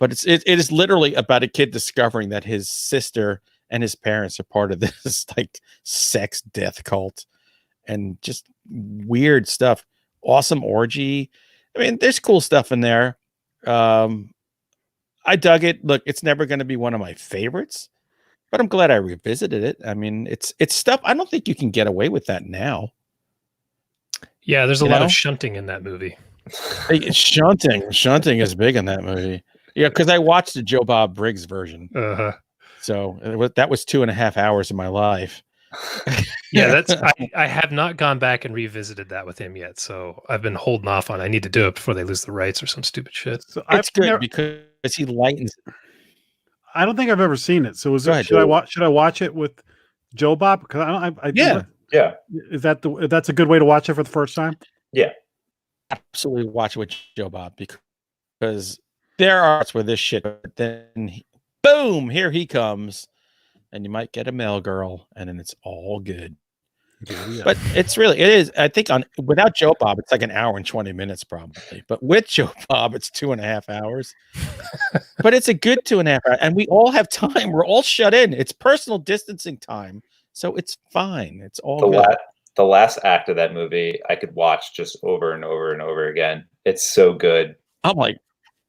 But it is literally about a kid discovering that his sister and his parents are part of this like sex death cult, and just weird stuff. Awesome orgy. I mean, there's cool stuff in there. I dug it. Look, it's never going to be one of my favorites, but I'm glad I revisited it. I mean, it's stuff I don't think you can get away with that now. Yeah, there's a lot of shunting in that movie. Shunting is big in that movie. Yeah, because I watched the Joe Bob Briggs version. So that was 2.5 hours of my life. Yeah, I have not gone back and revisited that with him yet. So I've been holding off on. I need to do it before they lose the rights or some stupid shit. So it's good because he lightens it. I don't think I've ever seen it. So should I watch it with Joe Bob? Because yeah. Is that's a good way to watch it for the first time? Yeah, absolutely. Watch it with Joe Bob, because there are parts where this shit, but then boom, here he comes, and you might get a male girl, and then it's all good. Yeah. But it is. I think without Joe Bob, it's like an hour and 20 minutes probably. But with Joe Bob, it's 2.5 hours. But it's a good 2.5 hours, and we all have time. We're all shut in. It's personal distancing time, so it's fine. It's all good. The last act of that movie, I could watch just over and over and over again. It's so good. I'm like,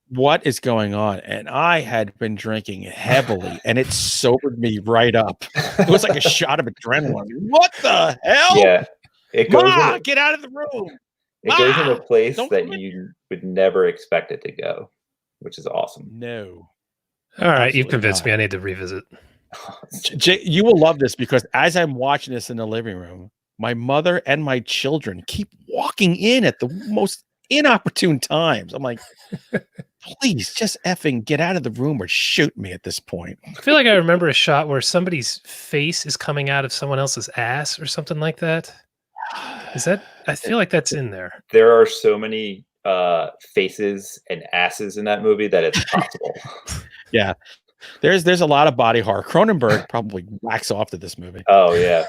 what is going on? And I had been drinking heavily, and it sobered me right up. It was like a shot of adrenaline. What the hell? Yeah, it goes. Get out of the room. It goes in a place that you would never expect it to go, which is awesome. No. All right, you've convinced me. I need to revisit. Jay, you will love this, because as I'm watching this in the living room, my mother and my children keep walking in at the most inopportune times. I'm like, please just effing get out of the room or shoot me at this point. I feel like I remember a shot where somebody's face is coming out of someone else's ass or something like that. I feel like that's in there. There are so many faces and asses in that movie that it's possible. Yeah. There's a lot of body horror. Cronenberg probably whacks off to this movie. Oh yeah.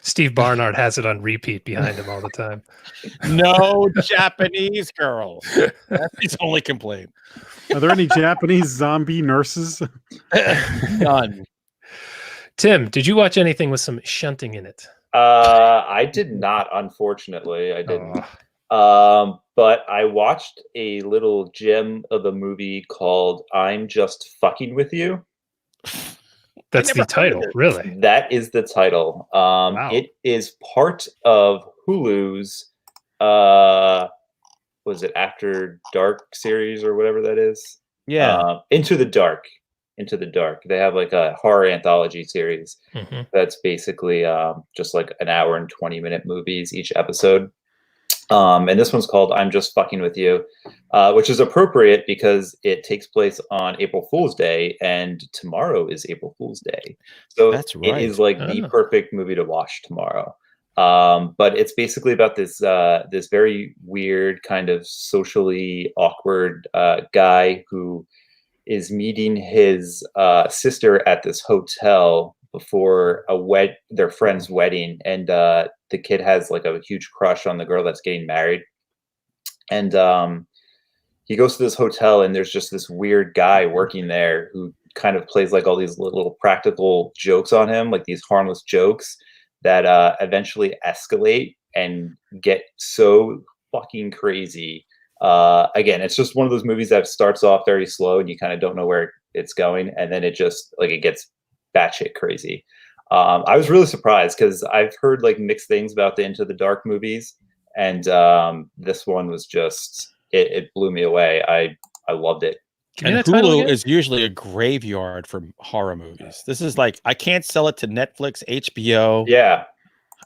Steve Barnard has it on repeat behind him all the time. No Japanese girls. That's his only complaint. Are there any Japanese zombie nurses? None. Tim, did you watch anything with some shunting in it? I did not, unfortunately. I didn't. But I watched a little gem of a movie called I'm Just Fucking With You. That's the title, really? That is the title. Wow. It is part of Hulu's, was it After Dark series or whatever that is? Yeah. Into the Dark. They have like a horror anthology series that's basically just like an hour and 20-minute movies each episode. And this one's called I'm Just Fucking With You, which is appropriate because it takes place on April Fool's Day, and tomorrow is April Fool's Day. So That's right. It is like the perfect movie to watch tomorrow. But it's basically about this this very weird, kind of socially awkward guy who is meeting his sister at this hotel before their friend's wedding, and the kid has like a huge crush on the girl that's getting married, and he goes to this hotel, and there's just this weird guy working there who kind of plays like all these little practical jokes on him, like these harmless jokes that eventually escalate and get so fucking crazy. Again, it's just one of those movies that starts off very slow and you kind of don't know where it's going, and then it just like it gets batshit crazy. I was really surprised because I've heard like mixed things about the Into the Dark movies, and this one was just it blew me away. I loved it. And Hulu is usually a graveyard for horror movies. This is like I can't sell it to Netflix, HBO,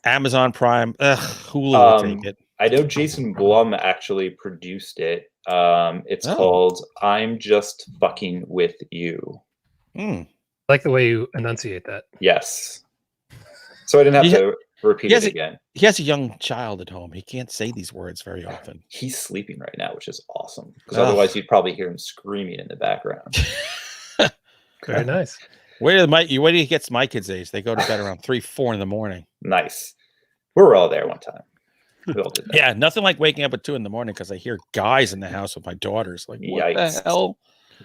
Amazon Prime. Hulu will take it. I know Jason Blum actually produced it. It's called I'm Just Fucking With You. I like the way you enunciate that. Yes. So I didn't have to repeat it again. He has a young child at home. He can't say these words very often. He's sleeping right now, which is awesome. Because otherwise you'd probably hear him screaming in the background. Very nice. Wait till he gets my kids' age. They go to bed around 3, 4 in the morning. Nice. We were all there one time. We all did that. Yeah, nothing like waking up at 2 in the morning because I hear guys in the house with my daughters. Like, what the hell?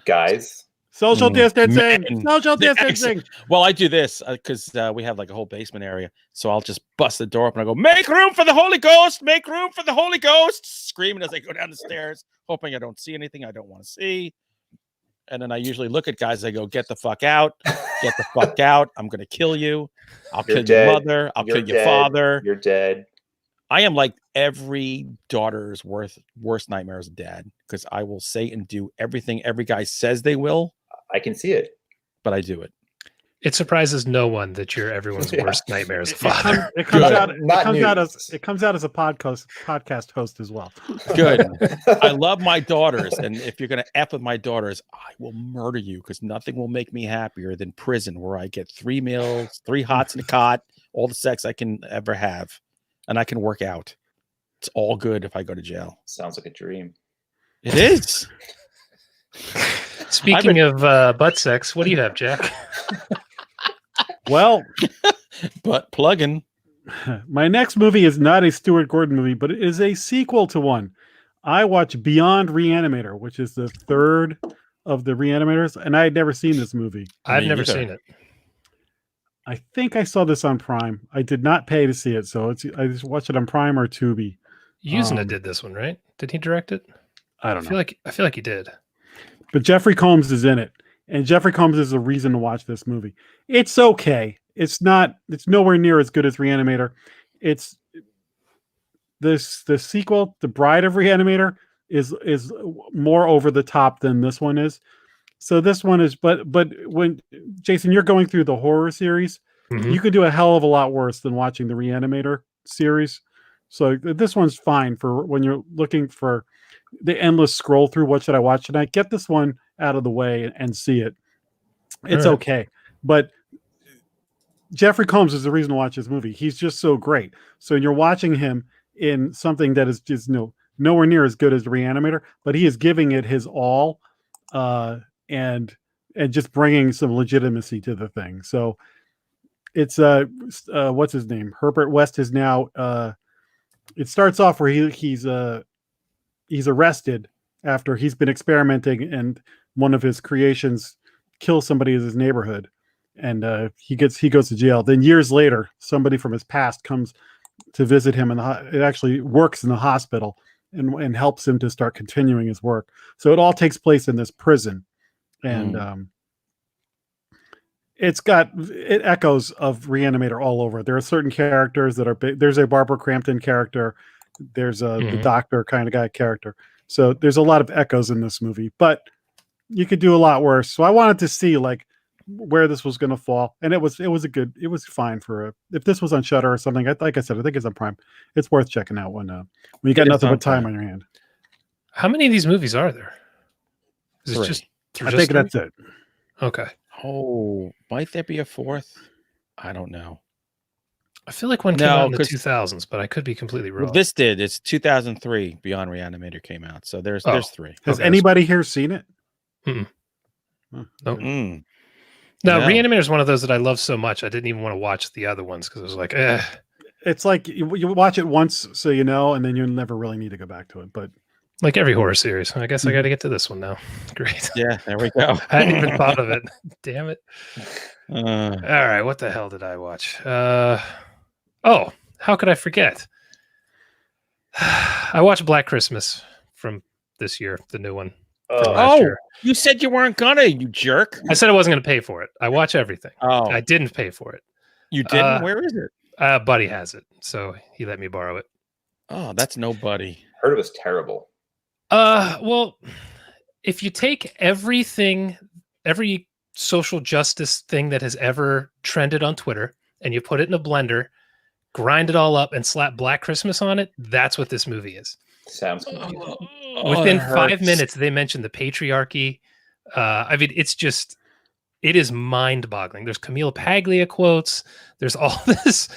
Guys. Social distancing. Man. Social distancing. Well, I do this because we have like a whole basement area. So I'll just bust the door up and I go, make room for the Holy Ghost. Make room for the Holy Ghost. Screaming as I go down the stairs, hoping I don't see anything I don't want to see. And then I usually look at guys. I go, get the fuck out. Get the fuck out. I'm going to kill you. I'll kill your mother. I'll kill your father. You're dead. I am like every daughter's worst nightmare as a dad because I will say and do everything every guy says they will. I can see it. But I do it. It surprises no one that you're everyone's worst nightmare as a father. It comes out as a podcast host as well. Good. I love my daughters, and if you're going to F with my daughters, I will murder you because nothing will make me happier than prison, where I get 3 meals, 3 hots in a cot, all the sex I can ever have, and I can work out. It's all good if I go to jail. Sounds like a dream. It is. Speaking of butt sex, what do you have, Jack? Well, butt plugging. My next movie is not a Stuart Gordon movie, but it is a sequel to one. I watched Beyond Reanimator, which is the third of the Reanimators, and I had never seen this movie. I've never seen it. I think I saw this on Prime. I did not pay to see it, so I just watched it on Prime or Tubi. Yuzna did this one, right? Did he direct it? I don't know. I feel like he did. But Jeffrey Combs is in it, and Jeffrey Combs is the reason to watch this movie. It's okay. It's nowhere near as good as Reanimator. It's the sequel, The Bride of Reanimator, is more over the top than this one is. So this one is, but when Jason, you're going through the horror series, you could do a hell of a lot worse than watching the Reanimator series. So this one's fine for when you're looking for the endless scroll through. What should I watch tonight? Get this one out of the way and see it. It's okay. But Jeffrey Combs is the reason to watch this movie. He's just so great. So you're watching him in something that is just nowhere near as good as the Reanimator, but he is giving it his all, and just bringing some legitimacy to the thing. So it's what's his name? Herbert West is now. It starts off where he's arrested after he's been experimenting, and one of his creations kills somebody in his neighborhood, and he goes to jail. Then years later, somebody from his past comes to visit him, and it actually works in the hospital and helps him to start continuing his work. So it all takes place in this prison, and it echoes of Reanimator all over. There are certain characters that are big. There's a Barbara Crampton character. There's the doctor kind of guy character. So there's a lot of echoes in this movie, but you could do a lot worse. So I wanted to see like where this was going to fall, and it was fine for if this was on Shudder or something. Like I said, I think it's on Prime. It's worth checking out when you got nothing but time on your hand. How many of these movies are there? Is it just? I think that's it. Okay. Oh, might there be a fourth? I don't know. I feel like one came out in the 2000s, but I could be completely wrong. Well, this did. It's 2003. Beyond Reanimator came out, so there's three. Has anybody here seen it? Mm-mm. Oh, nope. Mm. No, Reanimator is one of those that I love so much. I didn't even want to watch the other ones because I was like, eh. It's like you watch it once, so you know, and then you never really need to go back to it. But like every horror series, I guess I got to get to this one now. Great. Yeah, there we go. I hadn't even thought of it. Damn it. All right, what the hell did I watch? Oh, how could I forget? I watched Black Christmas from this year, the new one. Oh, you said you weren't gonna, you jerk. I said I wasn't going to pay for it. I watch everything. Oh, I didn't pay for it. You didn't? Where is it? Buddy has it, so he let me borrow it. Oh, that's no Buddy. Heard it was terrible. Well, if you take every social justice thing that has ever trended on Twitter and you put it in a blender, grind it all up, and slap Black Christmas on it, that's what this movie is. Sounds confusing. Within 5 minutes, they mentioned the patriarchy. I mean, it is mind-boggling. There's Camille Paglia quotes. There's all this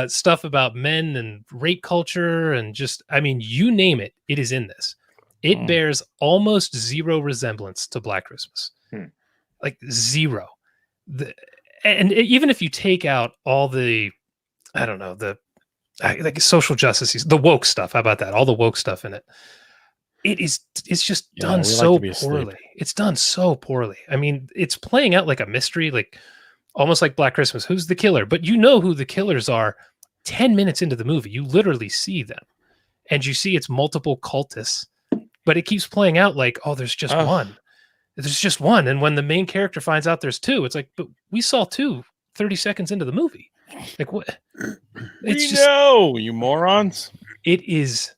stuff about men and rape culture and just, I mean, you name it, it is in this. It bears almost zero resemblance to Black Christmas. Like zero. Even if you take out all the, I don't know, like social justice, the woke stuff. How about that? All the woke stuff in it. It's just done so poorly. It's done so poorly. I mean, it's playing out like a mystery, like almost like Black Christmas. Who's the killer? But you know who the killers are 10 minutes into the movie. You literally see them. And you see it's multiple cultists. But it keeps playing out like, oh, there's just one. There's just one. And when the main character finds out there's two, it's like, but we saw 30 seconds into the movie. Like what? It's know, you morons. It is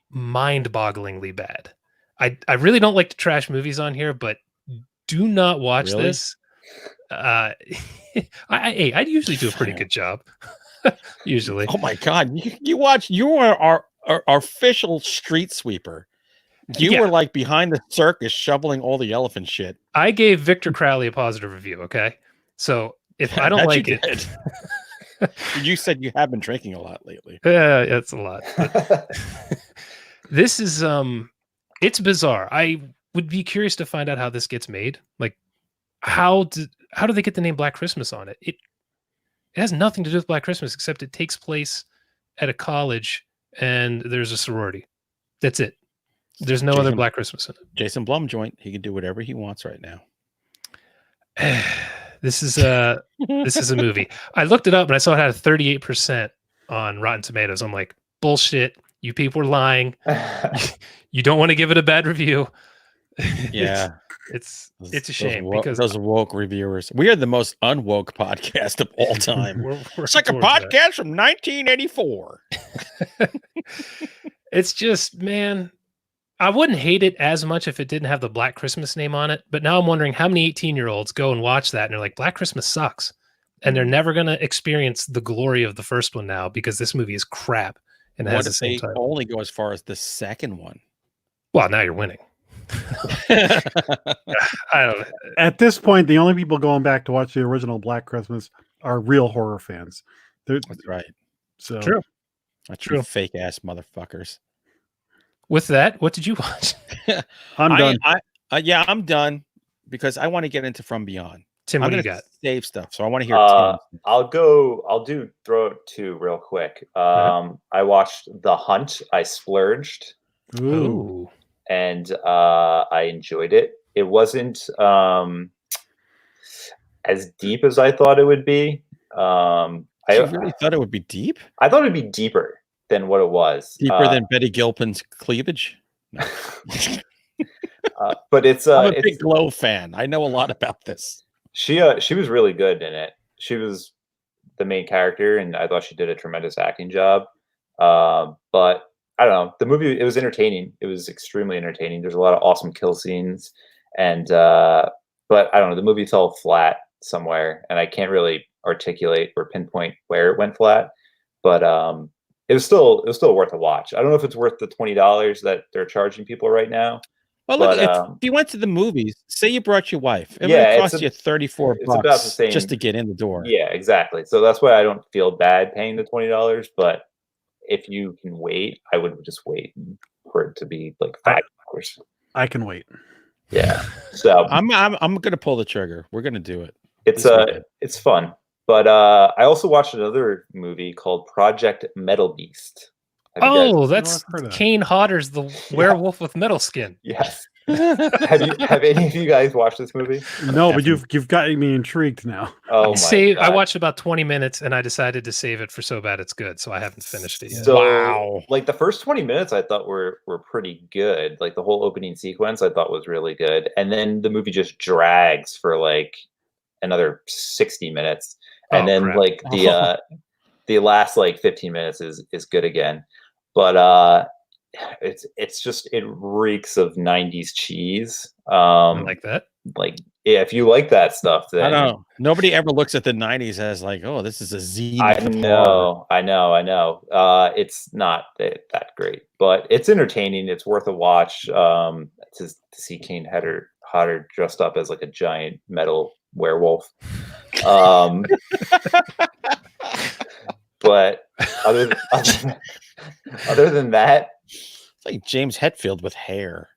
mind-bogglingly bad. I really don't like to trash movies on here, but do not watch this. I usually do a pretty good job. Usually. Oh my God. You are our official street sweeper. You were like behind the circus shoveling all the elephant shit. I gave Victor Crowley a positive review. Okay. So if I don't like it. You said you have been drinking a lot lately. Yeah, it's a lot. This is it's bizarre. I would be curious to find out how this gets made. Like how do they get the name Black Christmas on it? It has nothing to do with Black Christmas except it takes place at a college and there's a sorority. That's it. There's no other Black Christmas in it. Jason Blum joint. He can do whatever he wants right now. This is a movie. I looked it up and I saw it had a 38% on Rotten Tomatoes. I'm like, bullshit. You people are lying. You don't want to give it a bad review. Yeah. It's a shame because those woke reviewers. We are the most unwoke podcast of all time. It's like a podcast from 1984. It's just, man, I wouldn't hate it as much if it didn't have the Black Christmas name on it. But now I'm wondering how many 18-year-olds go and watch that and they're like, Black Christmas sucks. And they're never going to experience the glory of the first one now because this movie is crap. And it has the same title. Only go as far as the second one. Well, now you're winning. I don't know. At this point, the only people going back to watch the original Black Christmas are real horror fans. That's right. So true. That's true. Fake ass motherfuckers. With that, what did you watch? I'm done. I'm done because I want to get into From Beyond. Tim, I'm what do you gonna got? save stuff, so I want to hear Tim. I'll throw it two real quick. I watched The Hunt. I splurged. Ooh. And I enjoyed it. It wasn't as deep as I thought it would be. You really thought it would be deep? I thought it'd be deeper than what it was. Deeper than Betty Gilpin's cleavage? No. But it's I'm a big Glow fan. I know a lot about this. She was really good in it. She was the main character, and I thought she did a tremendous acting job. But I don't know. The movie, it was entertaining. It was extremely entertaining. There's a lot of awesome kill scenes, and but I don't know. The movie fell flat somewhere, and I can't really articulate or pinpoint where it went flat. But it was still worth a watch. I don't know if it's worth the $20 that they're charging people right now. Well, look, if you went to the movies, say you brought your wife, it would cost you $34 about the same, just to get in the door. Yeah, exactly. So that's why I don't feel bad paying the $20. But if you can wait, I would just wait for it to be like $5. I can wait. Yeah. So I'm gonna pull the trigger. We're gonna do it. It's fun. But I also watched another movie called Project Metal Beast. That's Kane Hodder's the werewolf with metal skin. Yes. Have any of you guys watched this movie? No, but you've gotten me intrigued now. Oh my God. I watched about 20 minutes and I decided to save it for So Bad It's Good, so I haven't finished it yet. So, wow. Like the first 20 minutes I thought were pretty good. Like the whole opening sequence I thought was really good. And then the movie just drags for like another 60 minutes. And then crap. Like the last like 15 minutes is good again. But it reeks of 90s cheese. I like that. Like, yeah, if you like that stuff, then I don't know. Nobody ever looks at the 90s as like, oh, this is a zenith. I know. It's not that great, but it's entertaining. It's worth a watch. To see Kane Hodder dressed up as like a giant metal werewolf. But other than that, it's like James Hetfield with hair.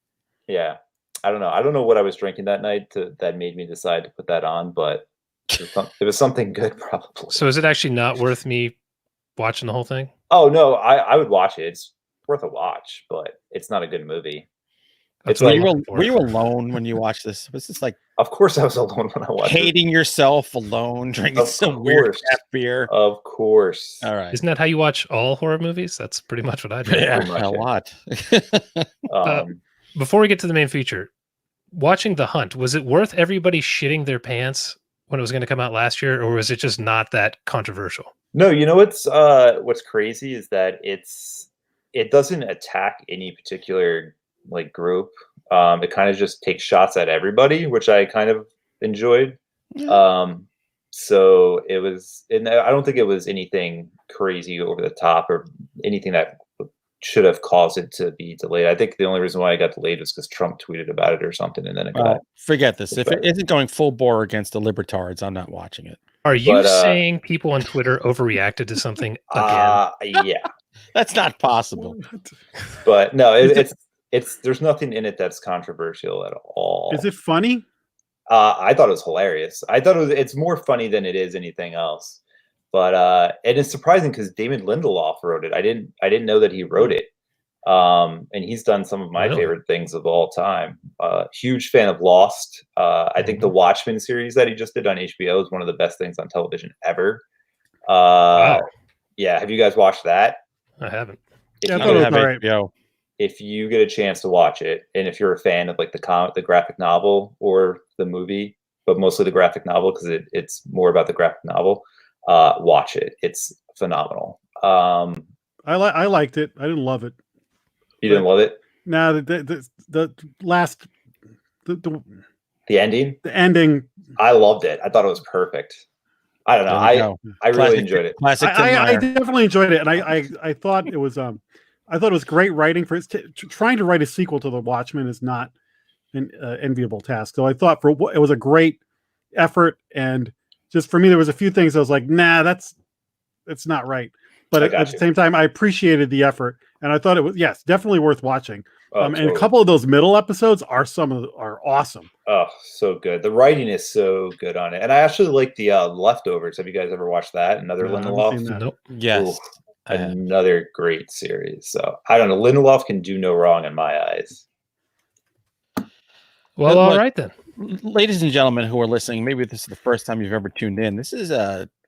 Yeah, I don't know. I don't know what I was drinking that night that made me decide to put that on, but it was something good, probably. So is it actually not worth me watching the whole thing? Oh no, I would watch it. It's worth a watch, but it's not a good movie. Were you alone when you watched this? Was this like? Of course, I was alone when I watched hating yourself alone, drinking some weird craft beer. Of course. All right. Isn't that how you watch all horror movies? That's pretty much what I do. Yeah, a lot. Before we get to the main feature, watching The Hunt, was it worth everybody shitting their pants when it was going to come out last year, or was it just not that controversial? No, you know what's crazy is that it doesn't attack any particular like group. It kind of just takes shots at everybody, which I kind of enjoyed. So it was, and I don't think it was anything crazy over the top or anything that should have caused it to be delayed. I think the only reason why it got delayed was because Trump tweeted about it or something, and then it got. Forget this. If it isn't going full bore against the libertards, I'm not watching it. Are you saying people on Twitter overreacted to something again? Yeah, that's not possible. But no, it's there's nothing in it that's controversial at all. Is it funny? I thought it was hilarious. I thought it's more funny than it is anything else. But it is surprising because David Lindelof wrote it. I didn't know that he wrote it. And he's done some of my favorite things of all time. Huge fan of Lost. I think the Watchmen series that he just did on HBO is one of the best things on television ever. Wow. Yeah, have you guys watched that? I haven't. If you get a chance to watch it, and if you're a fan of like the graphic novel or the movie, but mostly the graphic novel because it's more about the graphic novel, watch it. It's phenomenal. I liked it. I didn't love it. You didn't love it? No, the last the ending. The ending. I loved it. I thought it was perfect. I don't know. I really enjoyed it. Classic Tim Meyer. I definitely enjoyed it, and I thought it was I thought it was great writing for trying to write a sequel to The Watchmen is not an enviable task. So I thought it was a great effort, and just for me, there was a few things I was like, nah, that's not right. But at the same time, I appreciated the effort, and I thought it was definitely worth watching. And a couple of those middle episodes are awesome. Oh, so good. The writing is so good on it. And I actually like the Leftovers. Have you guys ever watched that? Another Lindelof? Nope. Yes. Ooh, another great series. So I don't know. Lindelof can do no wrong in my eyes. Well, all right then. Ladies and gentlemen who are listening, maybe this is the first time you've ever tuned in. This is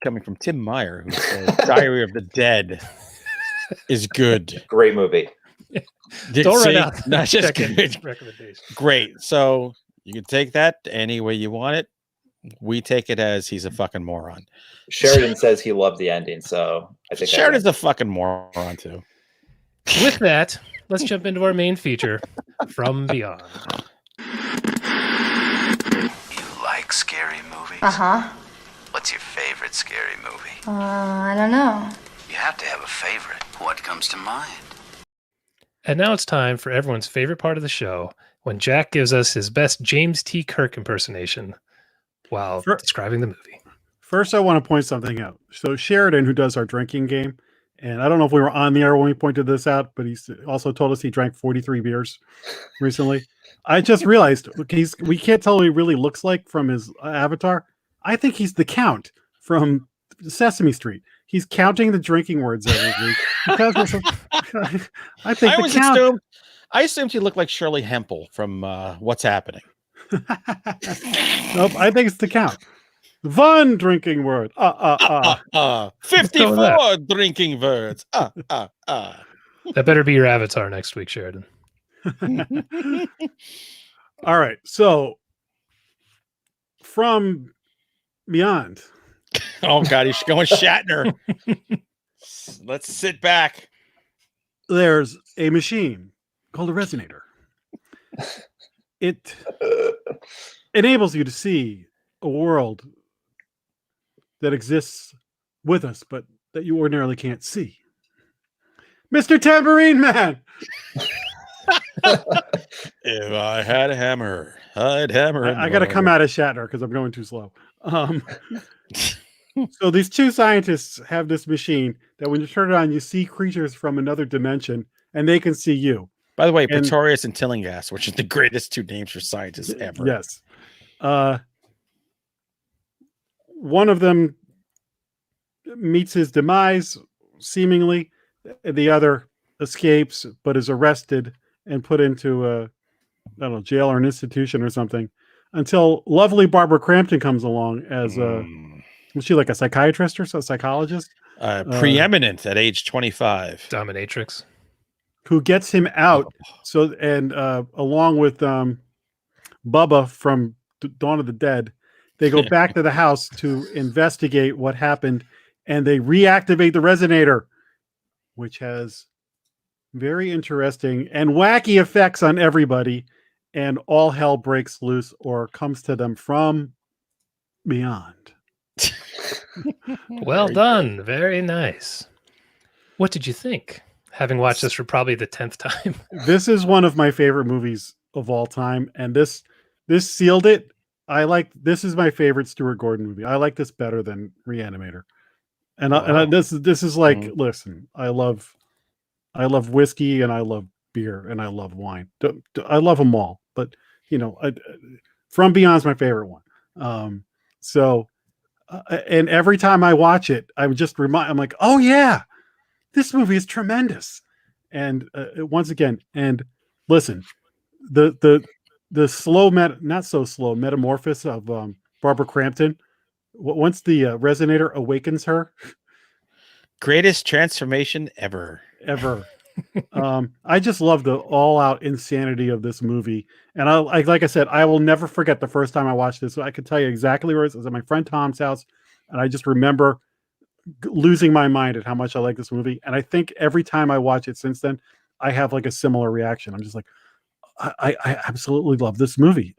coming from Tim Meyer, who said Diary of the Dead is good. Great movie. Don't write out not just good. Recommendation. Great. So you can take that any way you want it. We take it as he's a fucking moron. Sheridan says he loved the ending, so I think Sheridan's a fucking moron too. With that, let's jump into our main feature, From Beyond. You like scary movies? Uh-huh. What's your favorite scary movie? I don't know. You have to have a favorite. What comes to mind? And now it's time for everyone's favorite part of the show, when Jack gives us his best James T. Kirk impersonation while describing the movie. First, I want to point something out. So Sheridan, who does our drinking game, and I don't know if we were on the air when we pointed this out, but he's also told us he drank 43 beers recently. I just realized we can't tell what he really looks like from his avatar. I think he's the Count from Sesame Street. He's counting the drinking words every week. I think I assumed he looked like Shirley Hempel from What's Happening. Nope, I think it's the Count. One drinking word. 54 drinking words. That better be your avatar next week, Sheridan. All right. So From Beyond. Oh God, he's going Shatner. Let's sit back. There's a machine called a resonator. It enables you to see a world that exists with us, but that you ordinarily can't see. Mr. Tambourine Man! If I had a hammer, I'd hammer. I got to come out of Shatner because I'm going too slow. So these two scientists have this machine that when you turn it on, you see creatures from another dimension and they can see you. By the way, Pretorius and Tillinghast, which is the greatest two names for scientists ever. Yes. One of them meets his demise, seemingly. The other escapes, but is arrested and put into a jail or an institution or something until lovely Barbara Crampton comes along as was she like a psychiatrist or a psychologist? Preeminent at age 25. Dominatrix. Who gets him out. So, and along with Bubba from Dawn of the Dead, they go back to the house to investigate what happened, and they reactivate the resonator, which has very interesting and wacky effects on everybody, and all hell breaks loose or comes to them from beyond. Well done. Very nice. What did you think, having watched this for probably the 10th time? This is one of my favorite movies of all time, and this sealed it. This is my favorite Stuart Gordon movie. I like this better than Reanimator. And this is like, listen, I love whiskey and I love beer and I love wine. I love them all, but From Beyond's my favorite one. And every time I watch it, I'm like, oh yeah, this movie is tremendous. And once again, and listen, the slow not so slow metamorphosis of Barbara Crampton. Once the resonator awakens her, greatest transformation ever. I just love the all-out insanity of this movie, and like I said, I will never forget the first time I watched this. So I could tell you exactly where it was at my friend Tom's house, and I just remember losing my mind at how much I like this movie. And I think every time I watch it since then, I have like a similar reaction. I'm just like, I absolutely love this movie,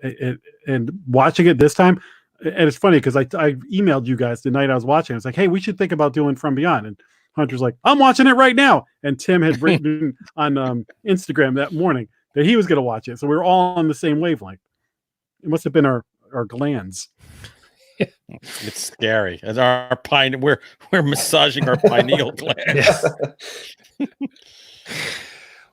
and watching it this time. And it's funny because I emailed you guys the night I was watching. It's like, hey, we should think about doing From Beyond. And Hunter's like, I'm watching it right now. And Tim had written on Instagram that morning that he was going to watch it. So we were all on the same wavelength. It must have been our glands. It's scary. As we're massaging our pineal gland.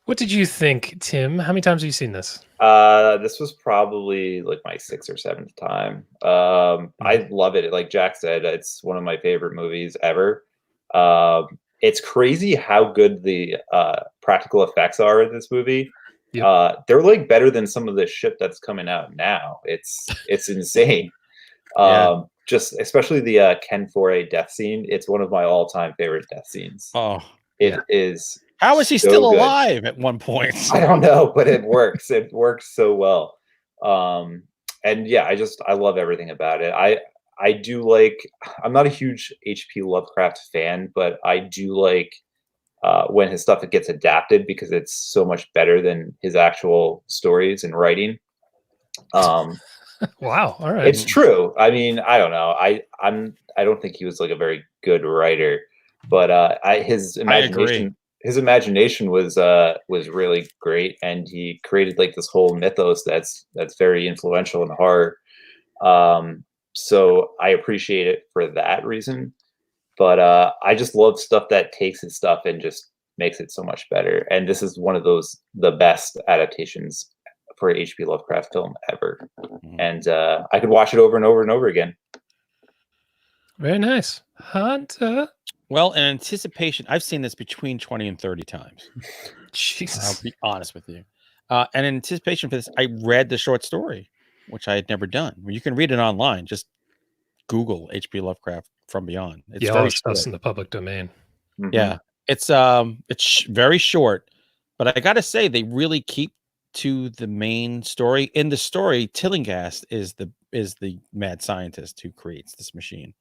What did you think, Tim? How many times have you seen this? This was probably like my 6th or 7th time. I love it. Like Jack said, it's one of my favorite movies ever. It's crazy how good the practical effects are in this movie. Yep. They're like better than some of the shit that's coming out now. It's insane. Just especially the Ken Foray death scene. It's one of my all-time favorite death scenes. Oh, it is. How is he so still good. alive at one point? I don't know, but it works. It works so well. And yeah, I love everything about it. I do like. I'm not a huge H.P. Lovecraft fan, but I do like when his stuff gets adapted because it's so much better than his actual stories and writing. Wow. All right. It's true. I mean, I don't know. I don't think he was like a very good writer, but his imagination was really great, and he created like this whole mythos that's very influential in horror. So I appreciate it for that reason. But I just love stuff that takes his stuff and just makes it so much better. And this is one of the best adaptations for an H.P. Lovecraft film ever. And I could watch it over and over and over again. Very nice. Hunter. Well, in anticipation, I've seen this between 20 and 30 times. Jesus. I'll be honest with you. And in anticipation for this, I read the short story, which I had never done. You can read it online. Just Google H.P. Lovecraft From Beyond. It's all this stuff's in the public domain. Mm-hmm. Yeah, it's very short, but I got to say they really keep to the main story. In the story, Tillinghast is the mad scientist who creates this machine.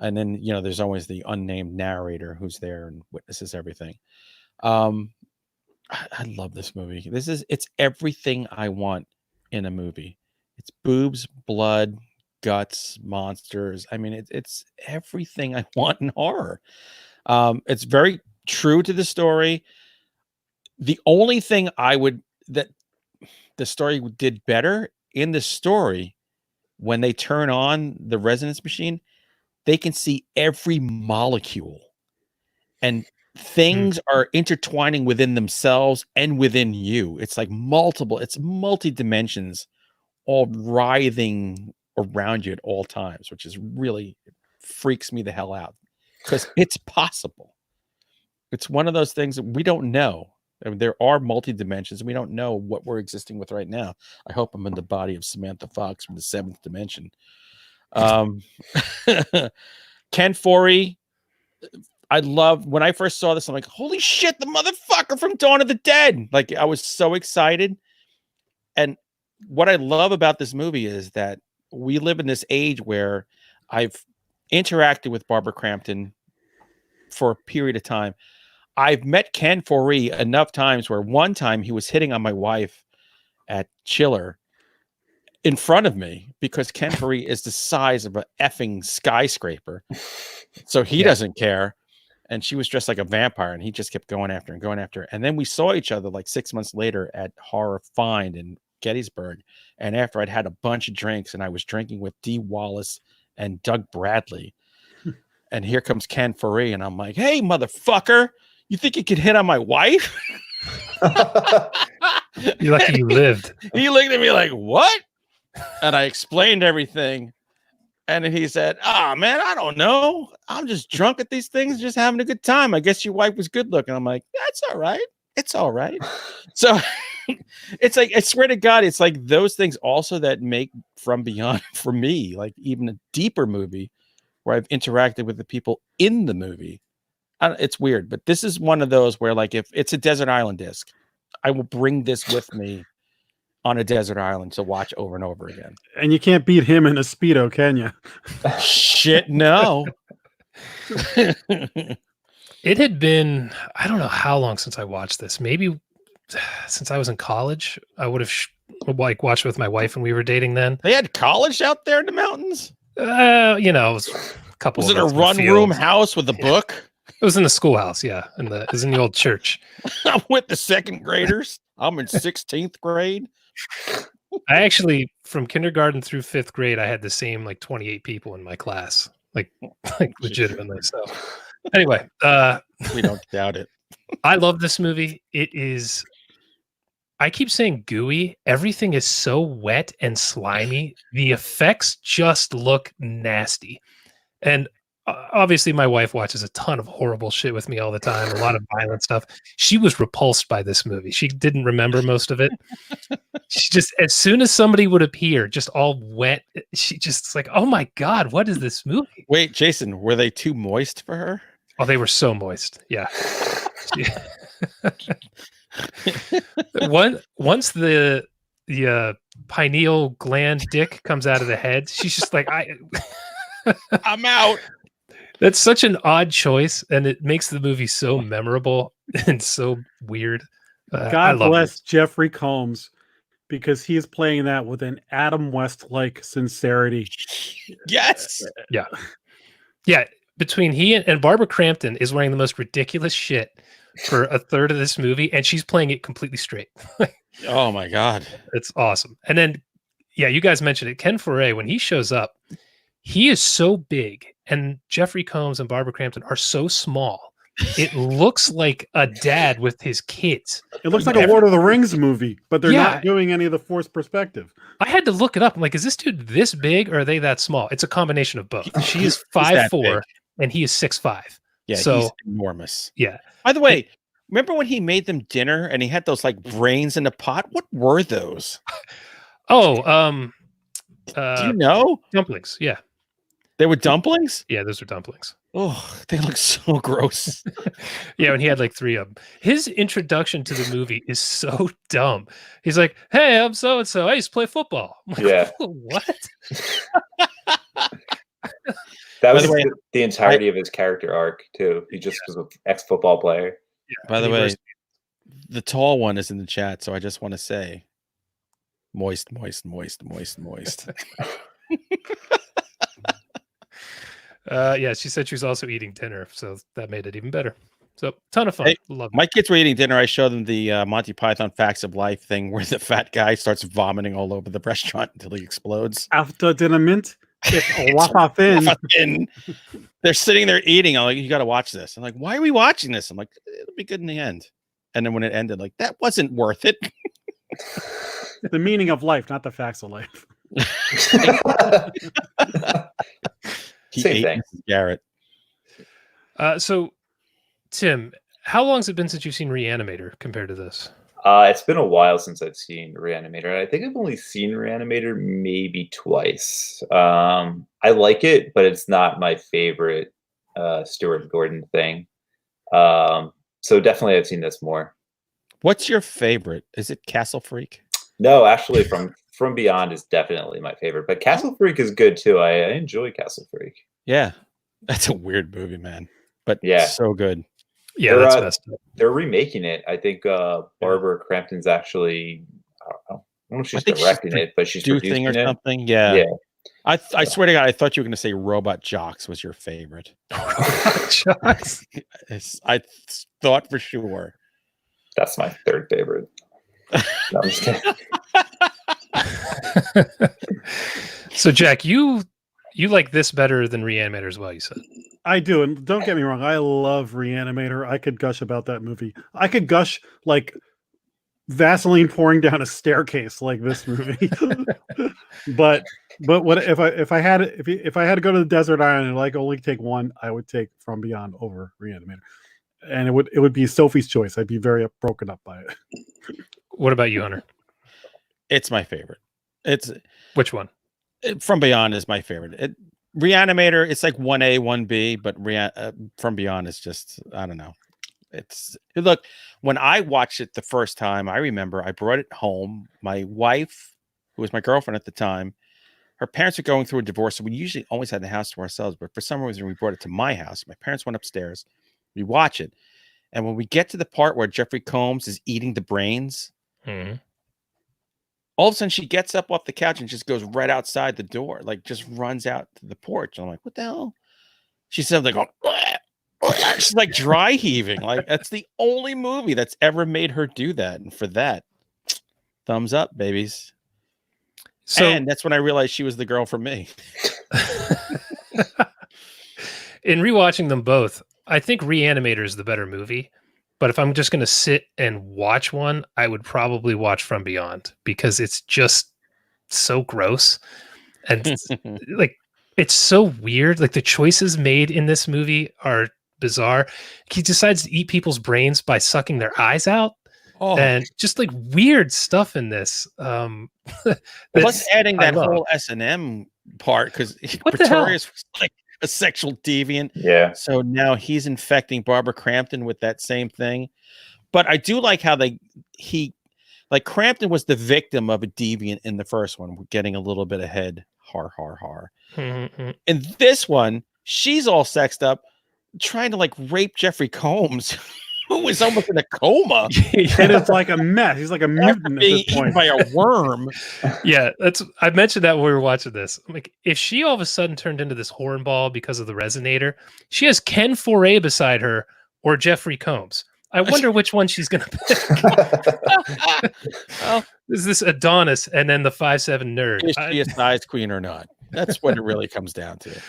And then, there's always the unnamed narrator who's there and witnesses everything. I love this movie. It's everything I want in a movie. It's boobs, blood, guts, monsters. I mean, it's everything I want in horror. It's very true to the story. The only thing that the story did better in the story, when they turn on the resonance machine, they can see every molecule, and things are intertwining within themselves and within you. It's like it's multi-dimensions all writhing around you at all times, which is really freaks me the hell out because it's possible. It's one of those things that we don't know. I mean, there are multi-dimensions. We don't know what we're existing with right now. I hope I'm in the body of Samantha Fox from the 7th dimension. Ken Foray, I love when I first saw this. I'm like, holy shit, the motherfucker from Dawn of the Dead. Like, I was so excited. And what I love about this movie is that we live in this age where I've interacted with Barbara Crampton for a period of time. I've met Ken Foray enough times where one time he was hitting on my wife at Chiller in front of me because Ken Foray is the size of an effing skyscraper. So he doesn't care. And she was dressed like a vampire, and he just kept going after her and going after her. And then we saw each other like 6 months later at Horror Find in Gettysburg. And after I'd had a bunch of drinks and I was drinking with Dee Wallace and Doug Bradley. And here comes Ken Foray, and I'm like, hey, motherfucker, you think you could hit on my wife? You're lucky you lived. He looked at me like, what? And I explained everything. And then he said, oh, man, I don't know. I'm just drunk at these things, just having a good time. I guess your wife was good looking. I'm like, that's all right. It's all right. So it's like, I swear to God, it's like those things also that make From Beyond for me, like even a deeper movie where I've interacted with the people in the movie. It's weird, but this is one of those where, like, if it's a desert island disc, I will bring this with me on a desert island to watch over and over again. And you can't beat him in a Speedo, can you? Shit, no. It had been, I don't know how long since I watched this. Maybe since I was in college. I would have watched with my wife when we were dating then. They had college out there in the mountains? It was a couple. Was it a one-room house with a book? It was in the schoolhouse, yeah. It was in the old church. I'm with the second graders. I'm in 16th grade. I actually, from kindergarten through 5th grade, I had the same 28 people in my class, like legitimately. So anyway, we don't doubt it. I love this movie. It is. I keep saying gooey. Everything is so wet and slimy. The effects just look nasty. And obviously, my wife watches a ton of horrible shit with me all the time, a lot of violent stuff. She was repulsed by this movie. She didn't remember most of it. She just, as soon as somebody would appear, just all wet, she just like, oh my God, what is this movie? Wait, Jason, were they too moist for her? Oh, they were so moist. Yeah. Once the pineal gland dick comes out of the head, she's just like, I'm out. That's such an odd choice, and it makes the movie so memorable and so weird. God bless Jeffrey Combs, because he is playing that with an Adam West-like sincerity. Yes. Yeah. Between he and Barbara Crampton is wearing the most ridiculous shit for a third of this movie, and she's playing it completely straight. Oh my God. It's awesome. And then, yeah, you guys mentioned it. Ken Foray, when he shows up, he is so big, and Jeffrey Combs and Barbara Crampton are so small. It looks like a dad with his kids. It looks like a Lord of the Rings movie, but they're not doing any of the forced perspective. I had to look it up. I'm like, is this dude this big, or are they that small? It's a combination of both. She is 5'4", and he is 6'5". Yeah, so he's enormous. Yeah. By the way, remember when he made them dinner and he had those like brains in a pot? What were those? Oh, do you know? Dumplings. Yeah. They were dumplings? Yeah, those are dumplings. Oh, they look so gross. Yeah, and he had like 3 of them. His introduction to the movie is so dumb. He's like, hey, I'm so-and-so. I used to play football. Like, yeah. What? That was the entirety of his character arc, too. He just was an ex-football player. Yeah, by the way, the tall one is in the chat, so I just want to say moist. Yeah, she said she was also eating dinner, so that made it even better. So, ton of fun. Hey, Love it. My kids were eating dinner. I showed them the Monty Python Facts of Life thing where the fat guy starts vomiting all over the restaurant until he explodes. After dinner mint, it's waffle thin. They're sitting there eating. I'm like, you got to watch this. I'm like, why are we watching this? I'm like, it'll be good in the end. And then when it ended, like, that wasn't worth it. The meaning of life, not the facts of life. He ate Mrs. Garrett. So, Tim, how long has it been since you've seen Reanimator compared to this? It's been a while since I've seen Reanimator. I think I've only seen Reanimator maybe twice. I like it, but it's not my favorite Stuart Gordon thing. So definitely I've seen this more. What's your favorite? Is it Castle Freak? No, actually, From Beyond is definitely my favorite. But Castle Freak is good too. I enjoy Castle Freak. Yeah, that's a weird movie, man. But yeah, so good. Yeah, that's best. They're remaking it. I think Barbara Crampton's actually. I don't know if she's directing it, but she's producing or it. Something. Yeah. I swear to God, I thought you were going to say Robot Jocks was your favorite. Jocks. I thought for sure. That's my third favorite. No, I'm just kidding. So, Jack, you like this better than Reanimator as well, you said. I do, and don't get me wrong, I love Reanimator. I could gush about that movie. I could gush like Vaseline pouring down a staircase like this movie. but what if I had to go to the desert island and like only take one, I would take From Beyond over Reanimator. And it would be Sophie's choice. I'd be very broken up by it. What about you, Hunter? It's my favorite. It's which one? From Beyond is my favorite. Reanimator, it's like 1A, 1B, but From Beyond is just, I don't know. Look, when I watched it the first time, I remember I brought it home. My wife, who was my girlfriend at the time, her parents were going through a divorce, so we usually always had the house to ourselves, but for some reason we brought it to my house. My parents went upstairs. We watch it. And when we get to the part where Jeffrey Combs is eating the brains, all of a sudden she gets up off the couch and just goes right outside the door, like just runs out to the porch. I'm like, what the hell? She said, like, she's like dry heaving. Like, that's the only movie that's ever made her do that. And for that, thumbs up, babies. So, and that's when I realized she was the girl for me. In rewatching them both, I think Reanimator is the better movie, But if I'm just going to sit and watch one, I would probably watch From Beyond because it's just so gross. And like, it's so weird. Like the choices made in this movie are bizarre. He decides to eat people's brains by sucking their eyes out. Oh, And just like weird stuff in this. plus adding that whole S&M part because Pretorius was like a sexual deviant. Yeah. So now he's infecting Barbara Crampton with that same thing. But I do like how Crampton was the victim of a deviant in the first one, getting a little bit ahead. Har, har, har. Mm-hmm. In this one, she's all sexed up, trying to like rape Jeffrey Combs, who was almost in a coma. And it's like a mess. He's like a mutant at being this point. eaten by a worm. Yeah, I mentioned that when we were watching this. Like, if she all of a sudden turned into this hornball because of the resonator, she has Ken Foray beside her or Jeffrey Combs. I wonder which one she's going to pick. Well, is this Adonis and then the 5'7" nerd? Is she a size queen or not? That's what it really comes down to.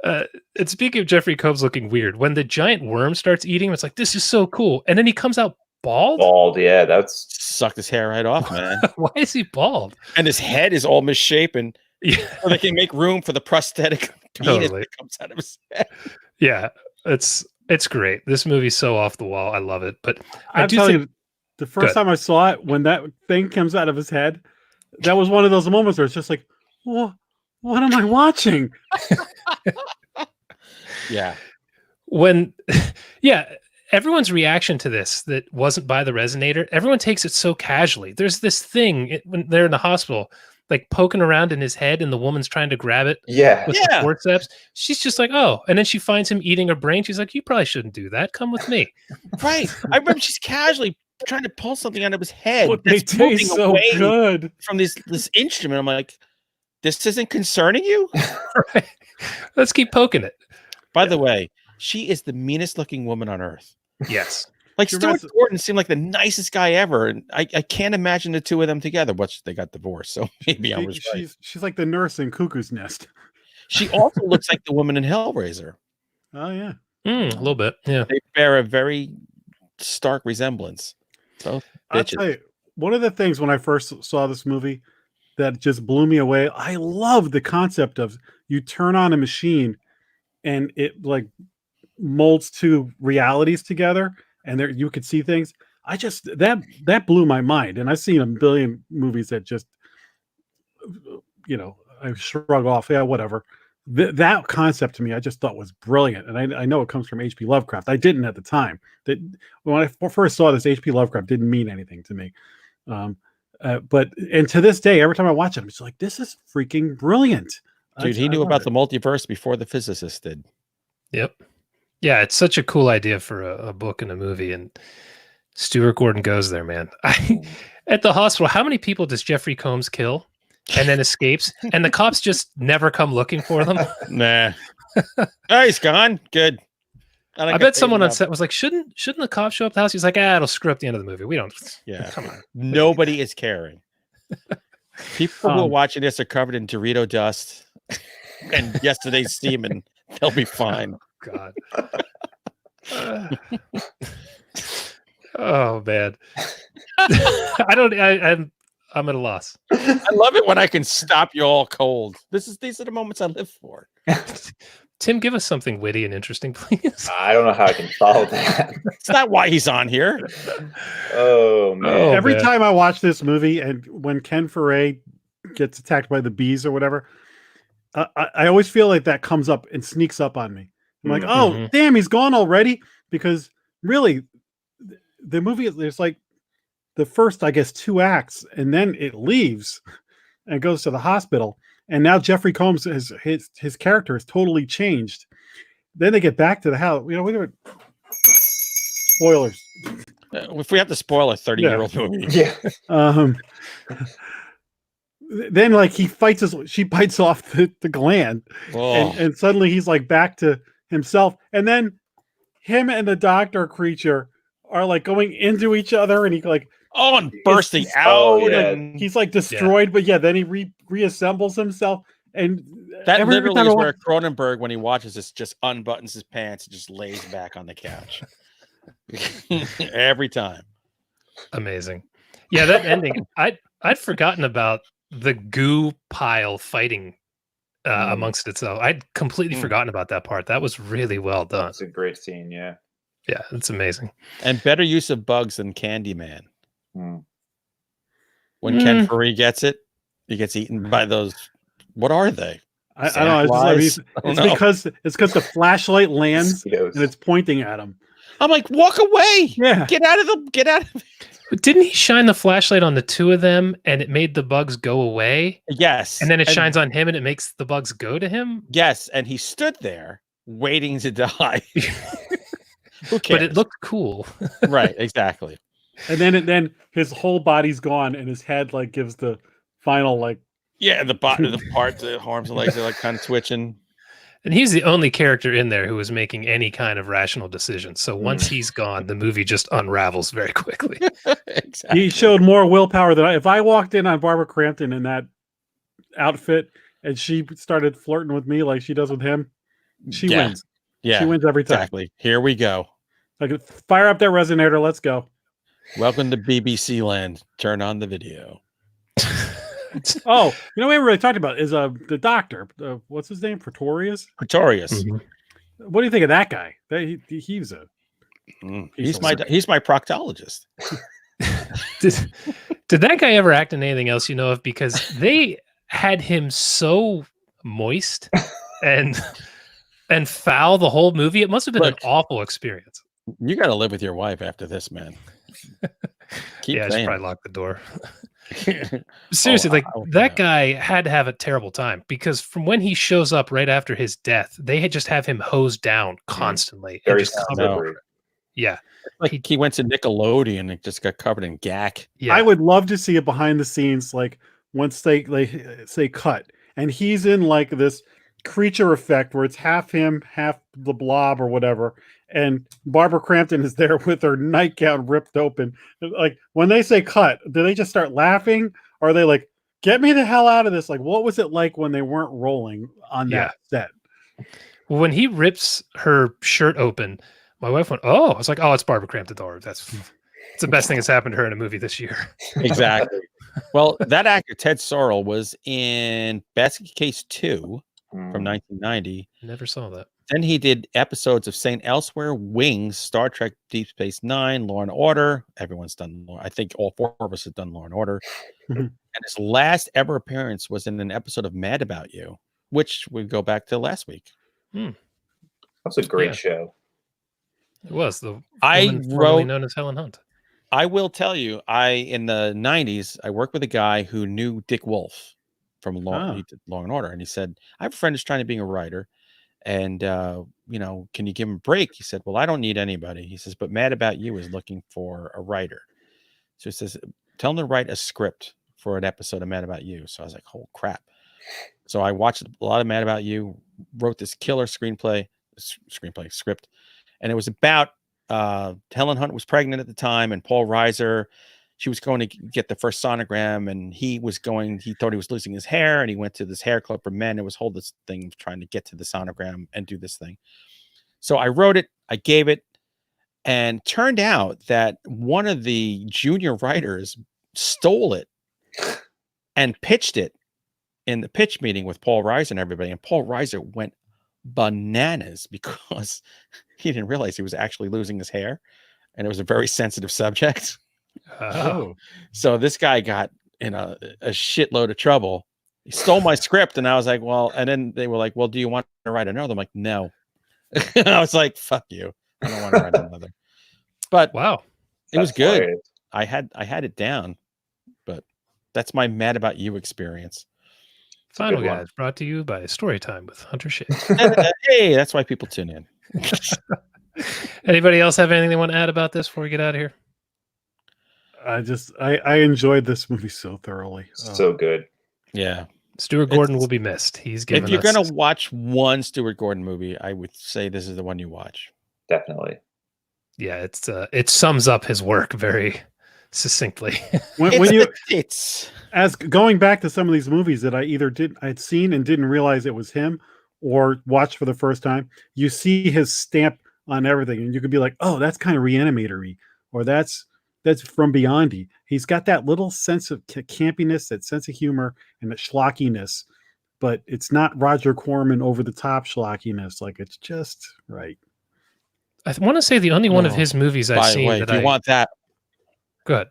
And speaking of Jeffrey Combs looking weird, when the giant worm starts eating him, it's like, this is so cool. And then he comes out bald? Bald, yeah. That's sucked his hair right off, man. Why is he bald? And his head is all misshapen. Yeah. So they can make room for the prosthetic penis that comes out of his head. Yeah, it's great. This movie's so off the wall. I love it. But I'm telling you, the first time I saw it, when that thing comes out of his head, that was one of those moments where it's just like, what am I watching? Yeah. Everyone's reaction to this that wasn't by the resonator, everyone takes it so casually. There's this thing when they're in the hospital, like poking around in his head and the woman's trying to grab it with the forceps. She's just like, oh. And then she finds him eating her brain. She's like, you probably shouldn't do that. Come with me. Right. I remember she's casually trying to pull something out of his head. They taste so good from this instrument. I'm like, this isn't concerning you? Right. Let's keep poking it. By the way, she is the meanest looking woman on earth. Yes. Like Stuart Gordon seemed like the nicest guy ever. And I can't imagine the two of them together. They got divorced. So maybe I was right. She's like the nurse in Cuckoo's Nest. She also looks like the woman in Hellraiser. Oh, yeah. A little bit. Yeah. They bear a very stark resemblance. So I'll tell you, one of the things when I first saw this movie that just blew me away, I love the concept of you turn on a machine and it like molds two realities together and there you could see things. That blew my mind. And I've seen a billion movies that just, I shrug off. Yeah, whatever. That concept to me, I just thought was brilliant. And I know it comes from H.P. Lovecraft. I didn't at the time. When I first saw this, H.P. Lovecraft didn't mean anything to me. But to this day, every time I watch it, I'm just like, this is freaking brilliant. Dude, he knew about the multiverse before the physicists did. Yep. Yeah, it's such a cool idea for a book and a movie. And Stuart Gordon goes there, man. At the hospital, how many people does Jeffrey Combs kill and then escapes? And the cops just never come looking for them? Nah. Oh, he's gone. Good. I bet someone on set was like, shouldn't the cops show up at the house? He's like, it'll screw up the end of the movie. We don't. Yeah. Come on. Nobody is caring. People who are watching this are covered in Dorito dust and yesterday's semen. They'll be fine. God. Oh man. I'm at a loss. I love it when I can stop you all cold. These are the moments I live for. Tim, give us something witty and interesting, please. I don't know how I can follow that. It's not why he's on here. Oh man. Every time I watch this movie and when Ken Foray gets attacked by the bees or whatever, I always feel like that comes up and sneaks up on me. I'm like, oh, damn, he's gone already? Because really, the movie, there's like the first, I guess, 2 acts, and then it leaves and goes to the hospital. And now Jeffrey Combs, his character is totally changed. Then they get back to the house. Spoilers. If we have to spoil a 30-year-old movie. Yeah. Then like she bites off the gland. And suddenly he's like back to himself. And then him and the doctor creature are like going into each other and he like and bursting out and he's like destroyed, but then he reassembles himself. And that literally is where Cronenberg, when he watches this, just unbuttons his pants and just lays back on the couch. Every time. Amazing. Yeah, that ending. I'd forgotten about the goo pile fighting amongst itself. I'd completely forgotten about that part. That was really well done. It's a great scene. Yeah. Yeah, it's amazing. And better use of bugs than Candyman. Mm. When Ken Faree gets it, he gets eaten by those. What are they? I don't know. It's because the flashlight lands and it's pointing at him. I'm like, walk away! Yeah, get out of it. Didn't he shine the flashlight on the two of them and it made the bugs go away? Yes. And then it shines on him and it makes the bugs go to him? Yes, and he stood there waiting to die. Who cares? But it looked cool. Right, exactly. And then his whole body's gone and his head like gives the final like the part, the arms and legs are like kind of twitching. And he's the only character in there who was making any kind of rational decision. So once he's gone, the movie just unravels very quickly. Exactly. He showed more willpower than if I walked in on Barbara Crampton in that outfit and she started flirting with me like she does with him, she wins. Yeah, she wins every time. Exactly. Here we go. Like, fire up that resonator. Let's go. Welcome to BBC land. Turn on the video. Oh, we haven't really talked about is the doctor. What's his name? Pretorius. Mm-hmm. What do you think of that guy? He's a he's my proctologist. Did that guy ever act in anything else you know of? Because they had him so moist and foul the whole movie. It must have been an awful experience. You got to live with your wife after this, man. I should probably lock the door. Seriously, that guy had to have a terrible time because from when he shows up right after his death, they had just have him hosed down constantly. Very and just covered. Yeah. Like he went to Nickelodeon and just got covered in gack. Yeah. I would love to see it behind the scenes, like once they say cut and he's in like this creature effect where it's half him, half the blob or whatever. And Barbara Crampton is there with her nightgown ripped open. Like when they say cut, do they just start laughing? Or are they like, get me the hell out of this? Like, what was it like when they weren't rolling on that set? Well, when he rips her shirt open, my wife went, "Oh," I was like, "Oh, it's Barbara Crampton. It's the best thing that's happened to her in a movie this year." Exactly. Well, that actor Ted Sorrell was in Basket Case 2 from 1990. Never saw that. Then he did episodes of St. Elsewhere, Wings, Star Trek, Deep Space Nine, Law and Order. Everyone's done. I think all four of us have done Law and Order. And his last ever appearance was in an episode of Mad About You, which we go back to last week. That's a great show. It was the woman formerly known as Helen Hunt. I will tell you, in the 90s, I worked with a guy who knew Dick Wolf from Law and Order, and he said, "I have a friend who's trying to be a writer. And, can you give him a break?" He said, "Well, I don't need anybody." He says, "But Mad About You is looking for a writer." So he says, "Tell him to write a script for an episode of Mad About You." So I was like, "Oh, crap." So I watched a lot of Mad About You, wrote this killer script. And it was about Helen Hunt was pregnant at the time, and Paul Reiser, she was going to get the first sonogram, and he thought he was losing his hair, and he went to this hair club for men. It was hold this thing trying to get to the sonogram and do this thing. So I wrote it, I gave it, and turned out that one of the junior writers stole it and pitched it in the pitch meeting with Paul Reiser and everybody. And Paul Reiser went bananas because he didn't realize he was actually losing his hair, and it was a very sensitive subject. So this guy got in a shitload of trouble. He stole my script, and I was like, "Well," and then they were like, "Well, do you want to write another?" I'm like, "No." I was like, "Fuck you. I don't want to write another." But wow, it was good. Hilarious. I had it down, but that's my Mad About You experience. Final Guys brought to you by Storytime with Hunter Shea. Hey, that's why people tune in. Anybody else have anything they want to add about this before we get out of here? I enjoyed this movie so thoroughly. So good. Yeah. Stuart Gordon will be missed. He's given If you're going to watch one Stuart Gordon movie, I would say this is the one you watch. Definitely. Yeah, it sums up his work very succinctly. It's as going back to some of these movies that I'd seen and didn't realize it was him, or watched for the first time. You see his stamp on everything, and you could be like, oh, that's kind of Reanimator-y, or that's From Beyond-y. He's got that little sense of campiness, that sense of humor, and the schlockiness, but it's not Roger Corman over the top schlockiness. Like, it's just right. I want to say the only one of his movies I've seen Wait, that if you want that, good.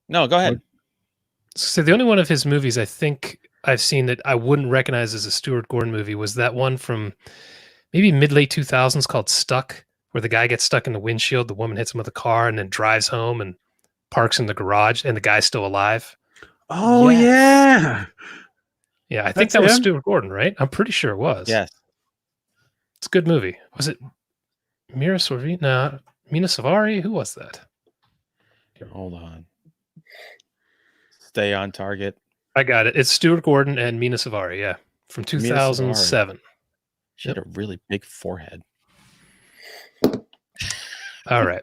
No, go ahead. So the only one of his movies I think I've seen that I wouldn't recognize as a Stuart Gordon movie was that one from maybe mid-late 2000s called Stuck, where the guy gets stuck in the windshield, the woman hits him with a car, and then drives home and parks in the garage, and the guy's still alive. Oh, yeah. Yeah, I think that was Stuart Gordon, right? I'm pretty sure it was. Yes. It's a good movie. Was it Mira Sorvino? No, Mina Savari? Who was that? Hold on. Stay on target. I got it. It's Stuart Gordon and Mina Savari, yeah. From 2007. She had a really big forehead. All right.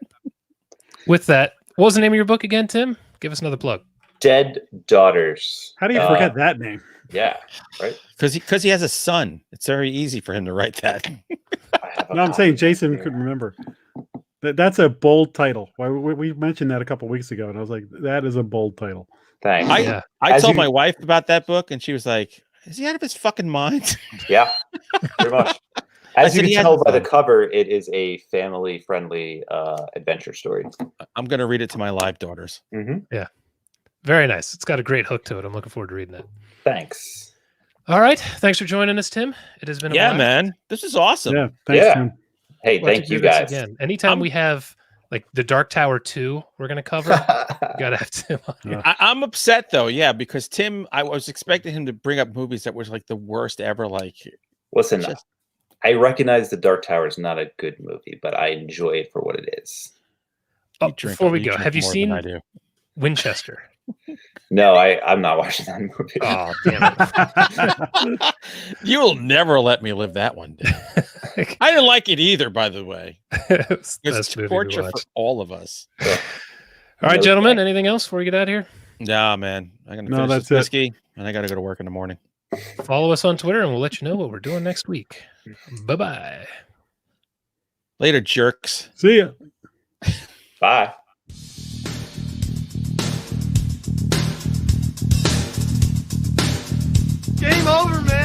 With that, what was the name of your book again, Tim? Give us another plug. Dead Daughters. How do you forget that name? Yeah, right. Because he has a son. It's very easy for him to write that. No, I'm saying Jason could remember. That's a bold title. We mentioned that a couple weeks ago, and I was like, that is a bold title. Thanks. I told my wife about that book, and she was like, is he out of his fucking mind? Yeah, pretty much. As you can tell by the cover, it is a family-friendly adventure story. I'm going to read it to my live daughters. Mm-hmm. Yeah. Very nice. It's got a great hook to it. I'm looking forward to reading it. Thanks. All right. Thanks for joining us, Tim. It has been a while. Man. This is awesome. Yeah. Thanks, Tim. Hey, thank you guys. Again. Anytime we have like the Dark Tower 2 we're going to cover, we got to have Tim on here. I'm upset, though, because Tim, I was expecting him to bring up movies that was like the worst ever. Like, listen, I recognize The Dark Tower is not a good movie, but I enjoy it for what it is. Before we go, have you seen Winchester? No, I'm not watching that movie. Oh, damn it. You'll never let me live that one down. I didn't like it either, by the way. It's torture for all of us. Yeah. All right, gentlemen, anything else before we get out of here? Nah, man. I'm going to finish this whiskey, and I got to go to work in the morning. Follow us on Twitter, and we'll let you know what we're doing next week. Bye-bye. Later, jerks. See ya. Bye. Game over, man.